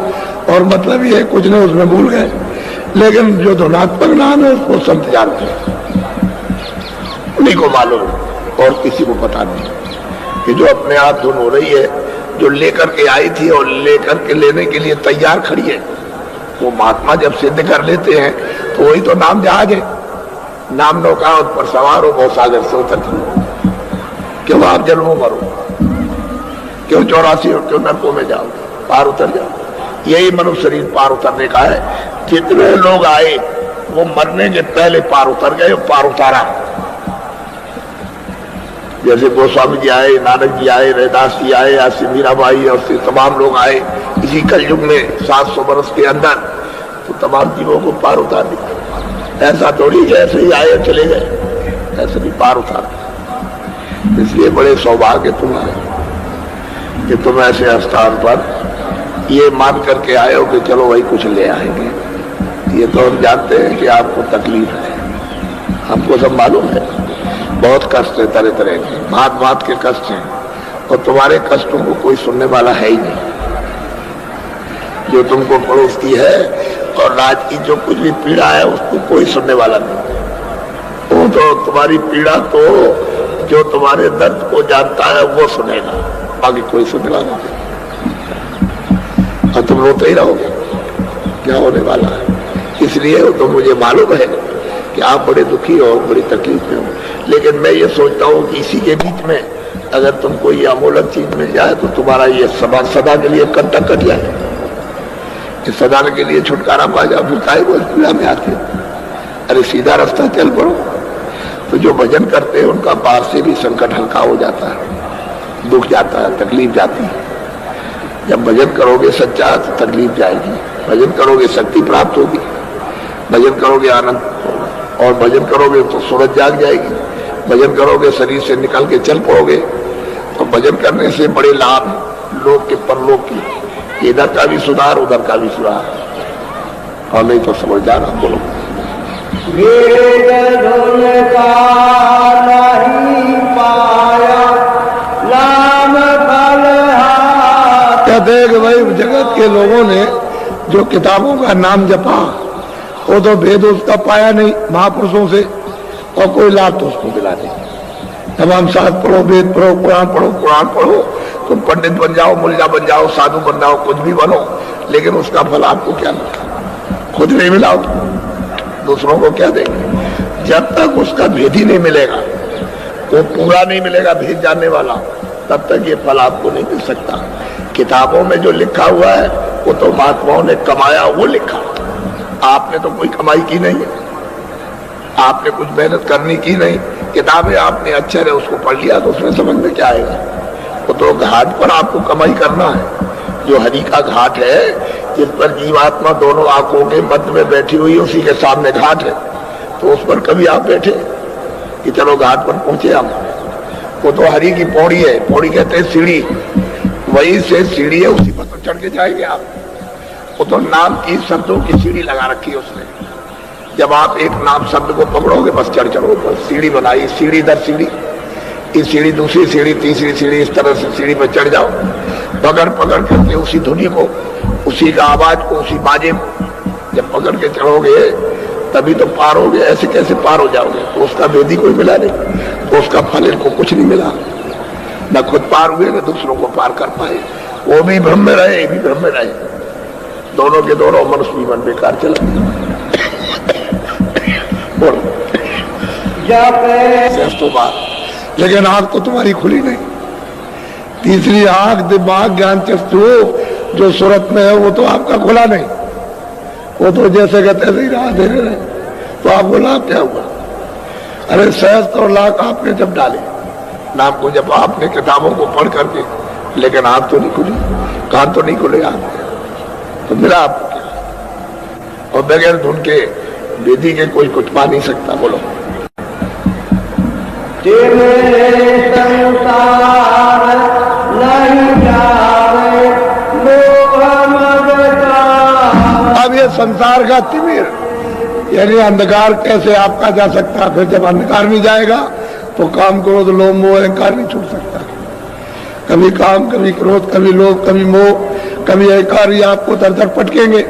और मतलब ये कुछ नहीं, उसमें भूल गए। लेकिन जो धुनात्मक नाम है उसको संत जानते हैं, उन्हीं को मालूम, और किसी को पता नहीं कि जो अपने आप धुन हो रही है, जो लेकर के आई थी और लेकर के लेने के लिए तैयार खड़ी है, वो महात्मा जब सिद्ध कर लेते हैं तो वही तो नाम जहाज है। नाम नौका उस पर सवार हो, बहुत सागर से उतर क्यों आप जन्मों मरो, क्यों 84 और क्यों नरकों में जाओ, पार उतर जाओ। यही मनुष्य शरीर पार उतरने का है। जितने लोग आए वो मरने के पहले पार उतर गए, पार उतारा। जैसे गोस्वामी जी आए, नानक जी आए, रैदास जी आए, या मीराबाई और तमाम लोग आए इसी कलयुग में 700 वर्ष के अंदर, तो तमाम जीवों को पार उतार दिया। ऐसा थोड़ी कि ऐसे ही आए चले गए, ऐसे भी पार उतार। इसलिए बड़े सौभाग्य तुम्हारे कि तुम ऐसे स्थान पर ये मान करके आए हो कि चलो वही कुछ ले आएंगे। ये तो हम जानते हैं कि आपको तकलीफ है, हमको सब मालूम है। बहुत कष्ट है, तरह तरह के भांत भांत के कष्ट हैं, और तुम्हारे कष्टों को कोई सुनने वाला है ही नहीं। जो तुमको पड़ोसती है और राज की जो कुछ भी पीड़ा है उसको कोई सुनने वाला नहीं। वो तो तुम्हारी पीड़ा तो जो तुम्हारे दर्द को जानता है वो सुनेगा, बाकी कोई सुनने वाला नहीं। और तुम रोते ही रहोगे, क्या होने वाला है। इसलिए तो मुझे मालूम है कि आप बड़े दुखी हो, बड़ी तकलीफ में हो, लेकिन मैं ये सोचता हूँ कि इसी के बीच में अगर तुमको ये अमूलक चीज मिल जाए तो तुम्हारा ये सदा के लिए कंटक कट जाए, कि सदा के लिए छुटकारा पा जाओ। फिर काहे को पीड़ा में आते, अरे सीधा रास्ता चल पड़ो। तो जो भजन करते हैं उनका पार से भी संकट हल्का हो जाता है, दुख जाता है, तकलीफ जाती है। जब भजन करोगे सच्चा तो तकलीफ जाएगी, भजन करोगे शक्ति प्राप्त होगी, भजन करोगे आनंद, और भजन करोगे तो सूरज जाग जाएगी, भजन करोगे शरीर से निकल के चल पड़ोगे। तो भजन करने से बड़े लाभ लोक के परलोक की, इधर का भी सुधार उधर का भी सुधार। और नहीं तो समझ जाना, बोलो। कहते हैं कि भाई जगत के लोगों ने जो किताबों का नाम जपा वो तो भेद उसका पाया नहीं महापुरुषों से, और कोई लाभ तो उसको मिला नहीं। तमाम शास्त्र पढ़ो, वेद पढ़ो, कुरान पढ़ो, तुम पंडित बन जाओ, मुल्ला बन जाओ, साधु बन जाओ, कुछ भी बनो, लेकिन उसका फल आपको क्या मिला? खुद नहीं मिला तो दूसरों को क्या देंगे? जब तक उसका भेद ही नहीं मिलेगा, वो पूरा नहीं मिलेगा भेद जानने वाला, तब तक ये फल आपको नहीं मिल सकता। किताबों में जो लिखा हुआ है वो तो महात्माओं ने कमाया, वो लिखा। आपने तो कोई कमाई की नहीं है, आपने कुछ मेहनत करनी की नहीं। किताबें आपने अक्षर है उसको पढ़ लिया तो उसमें समझ में क्या आएगा? वो तो घाट पर आपको कमाई करना है। जो हरि का घाट है, जिस पर जीवात्मा दोनों आंखों के मध्य में बैठी हुई, उसी के सामने घाट है। तो उस पर कभी आप बैठे कि चलो घाट पर पहुंचे हम? वो तो हरि की पौड़ी है, पौड़ी कहते हैं सीढ़ी, वही से सीढ़ी है, उसी पर तो चढ़ के जाएंगे आप। वो तो नाम की शब्दों की सीढ़ी लगा रखी है उसने। जब आप एक नाम शब्द को पकड़ोगे बस चढ़ चढ़ो, बस सीढ़ी बनाई, सीढ़ी दर सीढ़ी, इस सीढ़ी दूसरी सीढ़ी तीसरी सीढ़ी, इस तरह से सीढ़ी पर चढ़ जाओ, पकड़ पकड़ करके उसी धुनी को, उसी का आवाज को, उसी बाजे को जब पकड़ के चढ़ोगे तभी तो पार होगे। ऐसे कैसे पार हो जाओगे? तो उसका भेदी कोई मिला नहीं, तो उसका फल इनको कुछ नहीं मिला। न खुद पार हुए न दूसरों को पार कर पाए। वो भी भ्रम में रहे, ये भी भ्रम में रहे, दोनों के दोनों मनुष्य जीवन बेकार चला। लेकिन आंख तो तुम्हारी खुली नहीं। तीसरी आंख दिमाग ज्ञान चक्षु जो सूरत में है वो तो आपका खुला नहीं, वो तो जैसे कहते ऐसे ही राह दे रहे। तो आपको लाभ क्या हुआ? अरे सहस्त्र और लाख आपने जब डाले नाम को, जब आपने किताबों को पढ़ करके, लेकिन आंख तो नहीं खुली, कान तो नहीं खुले आपके, तो मिला आपको क्या? और बगैर धुन के वेदी के कोई कुछ पा नहीं सकता। बोलो। अब ये संसार का तिमिर यानी अंधकार कैसे आपका जा सकता? फिर जब अंधकार में जाएगा तो काम क्रोध लोभ मोह अहंकार नहीं छूट सकता। कभी काम, कभी क्रोध, कभी लोभ, कभी मोह, कभी अहंकार, ये आपको दर दर पटकेंगे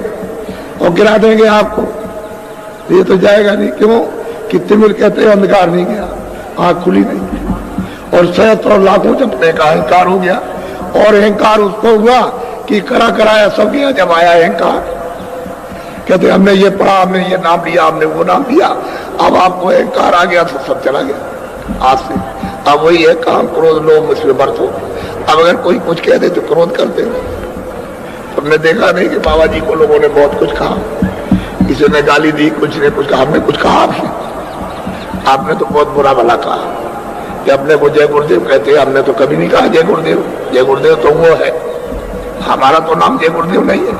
और गिरा देंगे आपको। ये तो जाएगा नहीं। क्यों? कि तिमिर कहते हैं अंधकार नहीं गया, आंख खुली नहीं। और सहस्त्र और लाखों जपने का अहंकार हो गया, और अहंकार उसको हुआ कि करा कराया सब गया। जब आया अहंकार, कहते हमने ये पढ़ा, हमने ये नाम लिया, हमने वो नाम लिया, अब आपको अहंकार आ गया तो सब चला गया हाथ से। अब वही है काम क्रोध लोभ मुझमें बरतो। अब अगर कोई कुछ कह दे तो क्रोध करते हो। तुमने देखा नहीं कि बाबा जी को लोगों ने बहुत कुछ कहा, किसी ने गाली दी, कुछ ने कुछ कहा, हमने कुछ कहा भी? आपने तो बहुत बुरा भला कहा कि अपने को जय गुरुदेव कहते हैं, हमने तो कभी नहीं कहा जय गुरुदेव। जय गुरुदेव तो वो है, हमारा तो नाम जय गुरुदेव नहीं है,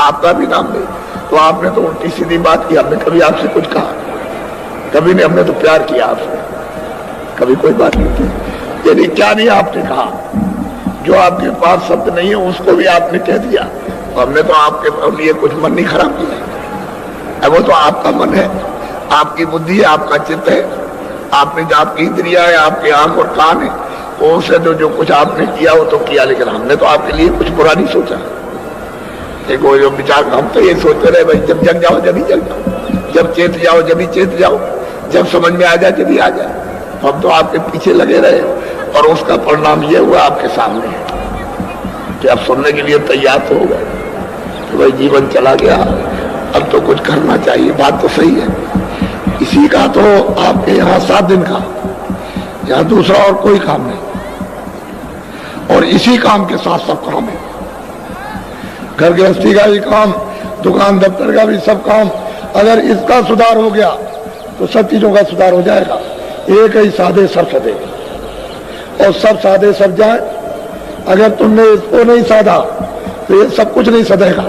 आपका भी नाम नहीं। तो आपने तो उल्टी सीधी बात की, हमने कभी आपसे कुछ कहा? कभी नहीं। हमने तो प्यार किया आपसे, कभी कोई बात नहीं की। यदि क्या नहीं आपने कहा, जो आपके पास शब्द नहीं है उसको भी आपने कह दिया, तो हमने तो आपके लिए कुछ मन नहीं खराब किया। वो तो आपका मन है, आपकी बुद्धि है, आपका चित्त है, आपने जो आपकी इंद्रिया है, आपके आंख और कान है, तो उससे तो जो कुछ आपने किया वो तो किया, लेकिन हमने तो आपके लिए कुछ बुरा नहीं सोचा। देखो जो विचार, हम तो ये सोचते रहे भाई जब जग जाओ जब ही जग जाओ, जब चेत जाओ जब ही चेत जाओ, जब समझ में आ जाए जब ही आ जाए। हम तो आपके पीछे लगे रहे और उसका परिणाम ये हुआ आपके सामने है कि आप सुनने के लिए तैयार तो हो गए। तो भाई जीवन चला गया, अब तो कुछ करना चाहिए। बात तो सही है। इसी का तो आपके यहाँ 7 दिन का, यहाँ दूसरा और कोई काम नहीं, और इसी काम के साथ सब काम है। घर गृहस्थी का भी काम, दुकान दफ्तर का भी सब काम। अगर इसका सुधार हो गया तो सब चीजों का सुधार हो जाएगा। एक ही साधे सब सदे, और सब साधे सब जाए। अगर तुमने इसको नहीं साधा तो ये सब कुछ नहीं सधेगा,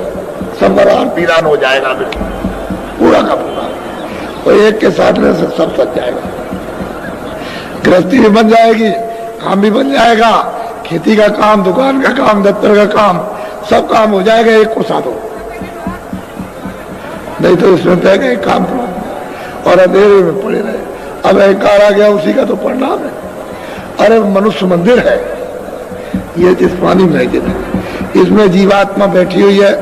सब बरान पीरान हो जाएगा बिल्कुल पूरा का पूरा। तो एक के साधने से सब सज जाएगा। गृहस्थी भी बन जाएगी, काम भी बन जाएगा, खेती का काम, दुकान का काम, दफ्तर का काम, सब काम हो जाएगा एक को साधो। नहीं तो इसमें बह गए काम और अंधेरे में पड़े रहे। अब अहंकार आ गया, उसी का तो परिणाम है। अरे मनुष्य मंदिर है ये, जिस्मानी मस्जिद है, इसमें जीवात्मा बैठी हुई है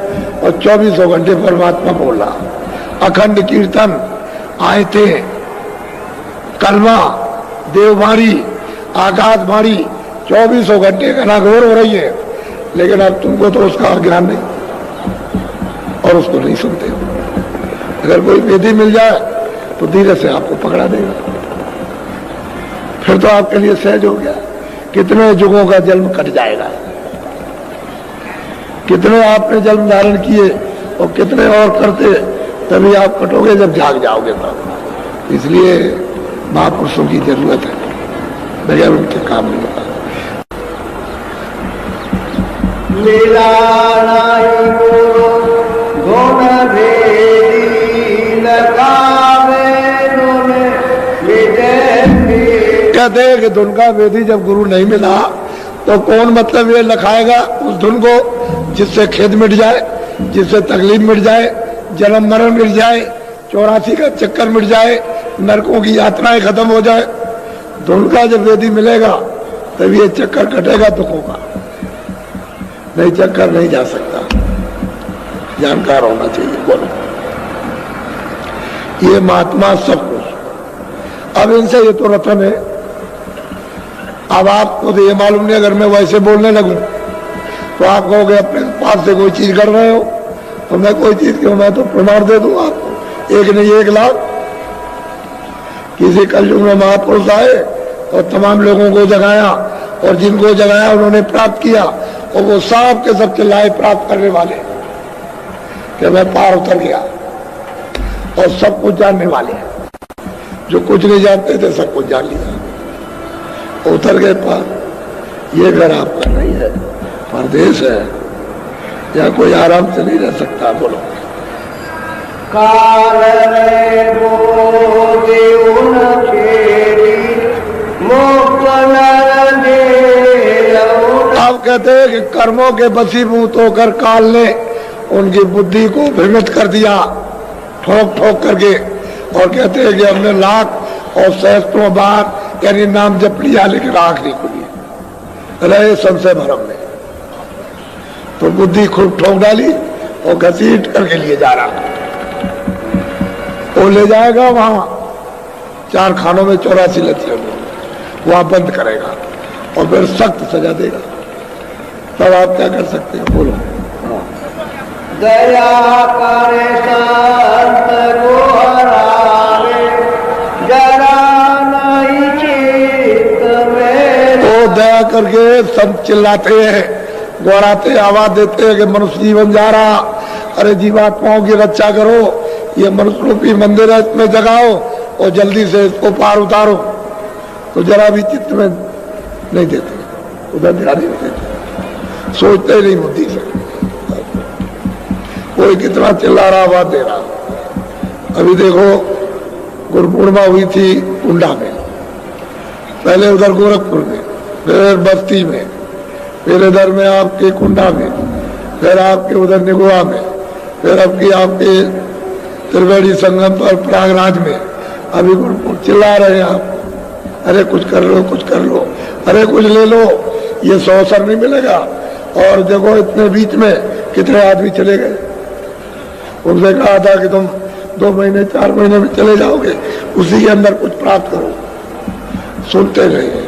और 24 घंटे परमात्मा बोल रहा। अखंड कीर्तन, आयते, कलमा, देववाणी, आकाशवाणी 24 घंटे घनाघोर हो रही है। लेकिन अब तुमको तो उसका ज्ञान नहीं और उसको नहीं सुनते हो। अगर कोई वेदी मिल जाए तो धीरे से आपको पकड़ा देगा, फिर तो आपके लिए सहज हो गया। कितने युगों का जन्म कट जाएगा, कितने आपने जन्म धारण किए और कितने और करते, तभी आप कटोगे जब जाग जाओगे तब। इसलिए महापुरुषों की जरूरत है, बगैर उनके काम नहीं होता। मिला नहीं गुरु गुण भेदी लगावे नुने मिटे। कहते हैं कि धुन का वेदी जब गुरु नहीं मिला तो कौन मतलब ये लखाएगा उस धुन को, जिससे खेद मिट जाए, जिससे तकलीफ मिट जाए, जन्म मरण मिट जाए, 84 का चक्कर मिट जाए, नरकों की यात्राएं खत्म हो जाए। धुन का जब वेदी मिलेगा तब ये चक्कर कटेगा दुखों का, नहीं चक्कर नहीं जा सकता। जानकार होना चाहिए। बोलो, ये महात्मा सब कुछ। अब इनसे ये तो रतन है। अब आपको तो ये मालूम नहीं, अगर मैं वैसे बोलने लगूं तो आप कहोगे अपने पास से कोई चीज कर रहे हो, तो मैं कोई चीज क्यों, मैं तो प्रमाण दे दूं आपको, एक नहीं 1 लाख। किसी कलयुग में महापुरुष आए और तमाम लोगों को जगाया, और जिनको जगाया उन्होंने प्राप्त किया, और वो सब के सब चिल्लाए प्राप्त करने वाले कि मैं पार उतर गया, और सब कुछ जानने वाले हैं। जो कुछ नहीं जानते थे सब कुछ जान लिया, उतर गए पार। ये घर आपका नहीं है, परदेश है, या कोई आराम से नहीं रह सकता। बोलो, काल में बोधि उन छेड़ी मुक्त नर देलऊ। आप कहते हैं कि कर्मों के बसीभूत होकर काल ने उनकी बुद्धि को भ्रमित कर दिया, ठोक ठोक करके, और कहते हैं कि हमने लाख और सहस्त्रों बार यानी नाम जप लिया लेकिन आंख नहीं खुली, रहे संशय भरम में। तो बुद्धि खूब ठोक डाली और घसीट करके लिए जा रहा। वो ले जाएगा वहां 4 खानों में 84 लतियों में, वहां बंद करेगा और फिर सख्त सजा देगा। तब आप क्या कर सकते हैं? बोलो, दया करे संत को हरावे, जरा नहीं चित्त करके सब चिल्लाते हैं, गौराते, आवाज देते हैं कि मनुष्य जीवन जा रहा, अरे जीवात्माओं की रक्षा करो, ये मनुष्य रूपी मंदिर है, इसमें जगाओ और जल्दी से इसको पार उतारो। तो जरा भी चित्त में नहीं देते, उधर ध्यान नहीं देते, सोचते ही नहीं बुद्धि से। कोई कितना चिल्ला रहा, आवाज दे रहा। अभी देखो गुरु पूर्णिमा हुई थी कुंडा में, पहले उधर गोरखपुर में, फिर बस्ती में, फिर इधर में आपके कुंडा में, फिर आपके उधर निगोआ में, फिर आपके त्रिवेणी संगम पर प्रयागराज में। अभी गुरु चिल्ला रहे हैं आप, अरे कुछ कर लो, कुछ कर लो, अरे कुछ ले लो, ये 100 अवसर नहीं मिलेगा। और देखो इतने बीच में कितने आदमी चले गए। उनसे कहा था कि तुम 2 महीने 4 महीने में चले जाओगे, उसी के अंदर कुछ प्राप्त करो, सुनते रहे।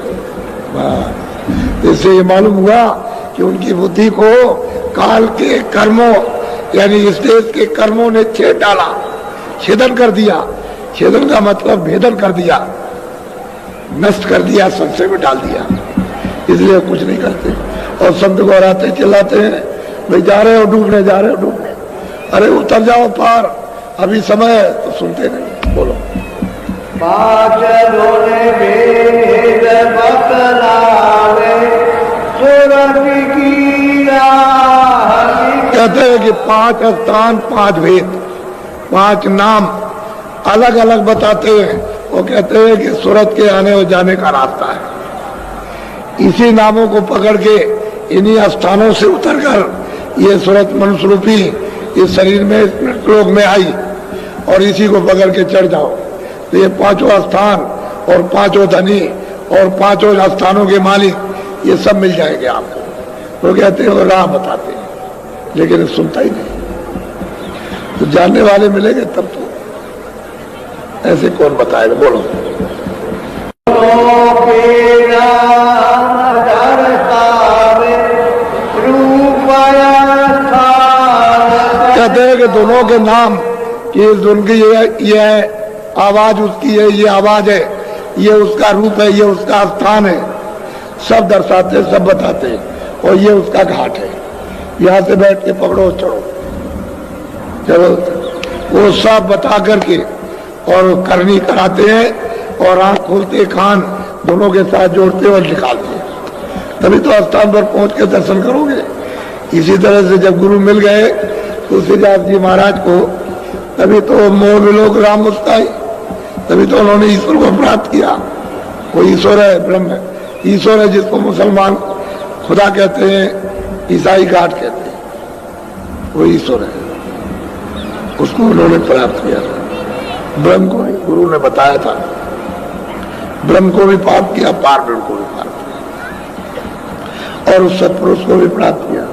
इससे ये मालूम हुआ कि उनकी बुद्धि को काल के कर्मों यानी इस देश के कर्मों ने छेद डाला, छेदन कर दिया। छेदन का मतलब भेदन कर दिया, नष्ट कर दिया, संशय में डाल दिया, इसलिए कुछ नहीं करते। और संत को हराते चिल्लाते हैं, भाई जा रहे हो डूबने, जा रहे हो डूबने, अरे उतर जाओ पार, अभी समय है, तो सुनते नहीं। बोलो कहते हैं कि 5 स्थान 5 भेद, 5 नाम अलग अलग बताते हैं। वो कहते हैं कि सूरत के आने और जाने का रास्ता है। इसी नामों को पकड़ के इन्हीं स्थानों से उतरकर ये सूरत मनुष्य रूपी इस शरीर में लोक में आई, और इसी को पकड़ के चढ़ जाओ। तो ये 5 स्थान और 5 धनी और 5 स्थानों के मालिक, ये सब मिल जाएंगे आपको। वो कहते हैं वो राह बताते हैं, लेकिन सुनता ही नहीं। तो जानने वाले मिलेंगे तब तो, ऐसे कौन बताएगा। बोलो कहते हैं कि दोनों के नाम कि उनकी ये है आवाज, उसकी है ये आवाज है, ये उसका रूप है, ये उसका स्थान है, सब दर्शाते, सब बताते। और ये उसका घाट है, यहाँ से बैठ के पकड़ो चढ़ो, चलो, वो सब बता करके और करनी कराते हैं। और आंख खोलते कान दोनों के साथ जोड़ते और निकालते हैं, तभी तो स्थान पर पहुंच के दर्शन करोगे। इसी तरह से जब गुरु मिल गए तुलसीदास जी महाराज को, तभी तो मोह विलोक राम मुस्काई, तभी तो उन्होंने ईश्वर को प्राप्त किया। वो ईश्वर है, ब्रह्म है, ईश्वर है जिसको मुसलमान खुदा कहते हैं, ईसाई गाड कहते हैं, वो ईश्वर है, उसको उन्होंने प्राप्त किया। ब्रह्म को गुरु ने बताया था, ब्रह्म को भी प्राप्त किया, पार ब्रह्म को भी प्राप्त किया, और उस सत्पुरुष को भी प्राप्त किया।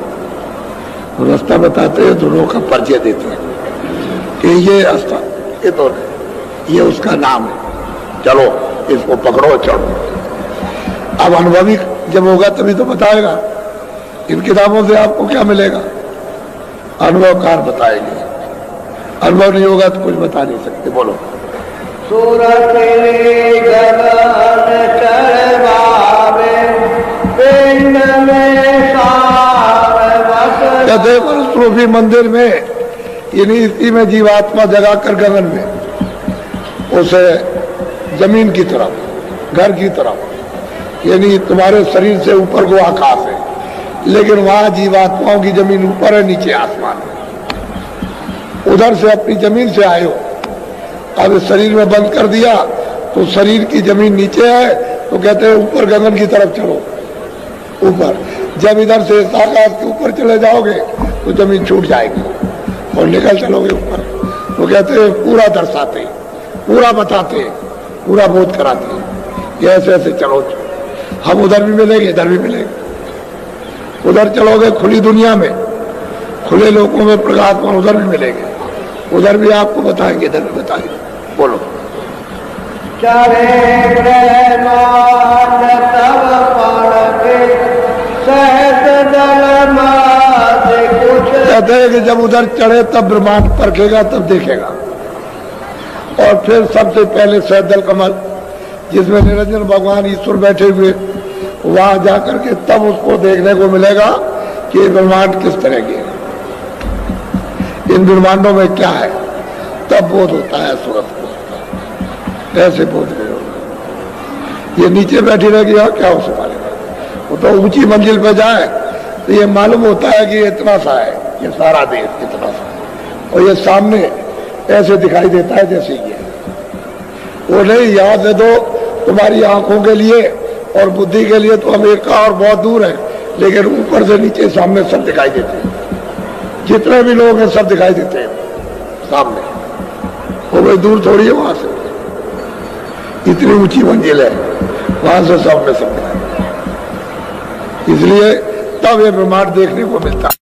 रास्ता बताते हैं, दोनों का परिचय देते हैं कि ये रास्ता, ये तो ये उसका नाम है, चलो इसको पकड़ो चढ़ो। अब अनुभवी जब होगा तभी तो बताएगा। इन किताबों से आपको क्या मिलेगा? अनुभवकार बताएंगे, अनुभव नहीं होगा तो कुछ बता नहीं सकते। बोलो सूरत कहते मनुष्य मंदिर में इसी में जीवात्मा जगा कर गगन में उसे जमीन की तरफ, घर की तरफ, यानी तुम्हारे शरीर से ऊपर को आकाश है, लेकिन वहां जीवात्माओं की जमीन ऊपर है, नीचे आसमान है। उधर से अपनी जमीन से आए हो, अब शरीर में बंद कर दिया तो शरीर की जमीन नीचे है, तो कहते हैं ऊपर गगन की तरफ चलो, ऊपर। जब इधर से आकाश के ऊपर चले जाओगे तो जमीन छूट जाएगी और निकल चलोगे ऊपर। तो कहते हैं पूरा दर्शाते, पूरा बताते, पूरा बोध कराते, ये ऐसे ऐसे चलो। हम उधर भी मिलेंगे, इधर भी मिलेंगे। उधर चलोगे खुली दुनिया में, खुले लोगों में प्रकाशमान, उधर भी मिलेंगे, उधर भी आपको बताएंगे, इधर भी बताएंगे। बोलो कहते हैं कि जब उधर चढ़े तब ब्रह्मांड परखेगा, तब देखेगा। और फिर सबसे पहले सहदल कमल, जिसमें निरंजन भगवान ईश्वर बैठे हुए, वहां जाकर के तब उसको देखने को मिलेगा कि ये ब्रह्मांड किस तरह के है, इन ब्रह्मांडों में क्या है, तब बोध होता है सूरत को। ऐसे बोध नहीं होगा। ये नीचे बैठी रहेगी और क्या हो सकता है, वो तो ऊंची मंजिल पर जाए तो ये मालूम होता है कि इतना सा है, ये सारा देश इतना सा, और ये सामने ऐसे दिखाई देता है जैसे ये। वो नहीं, याद दे दो तुम्हारी आंखों के लिए और बुद्धि के लिए तो हम एक और बहुत दूर है, लेकिन ऊपर से नीचे सामने सब दिखाई देते हैं। जितने भी लोग हैं सब दिखाई देते हैं सामने, वो भाई दूर थोड़ी है वहां से, इतनी ऊंची मंजिल है, वहां से सामने सब दिखाई। इसलिए तब ये ब्रह्मांड देखने को मिलता है।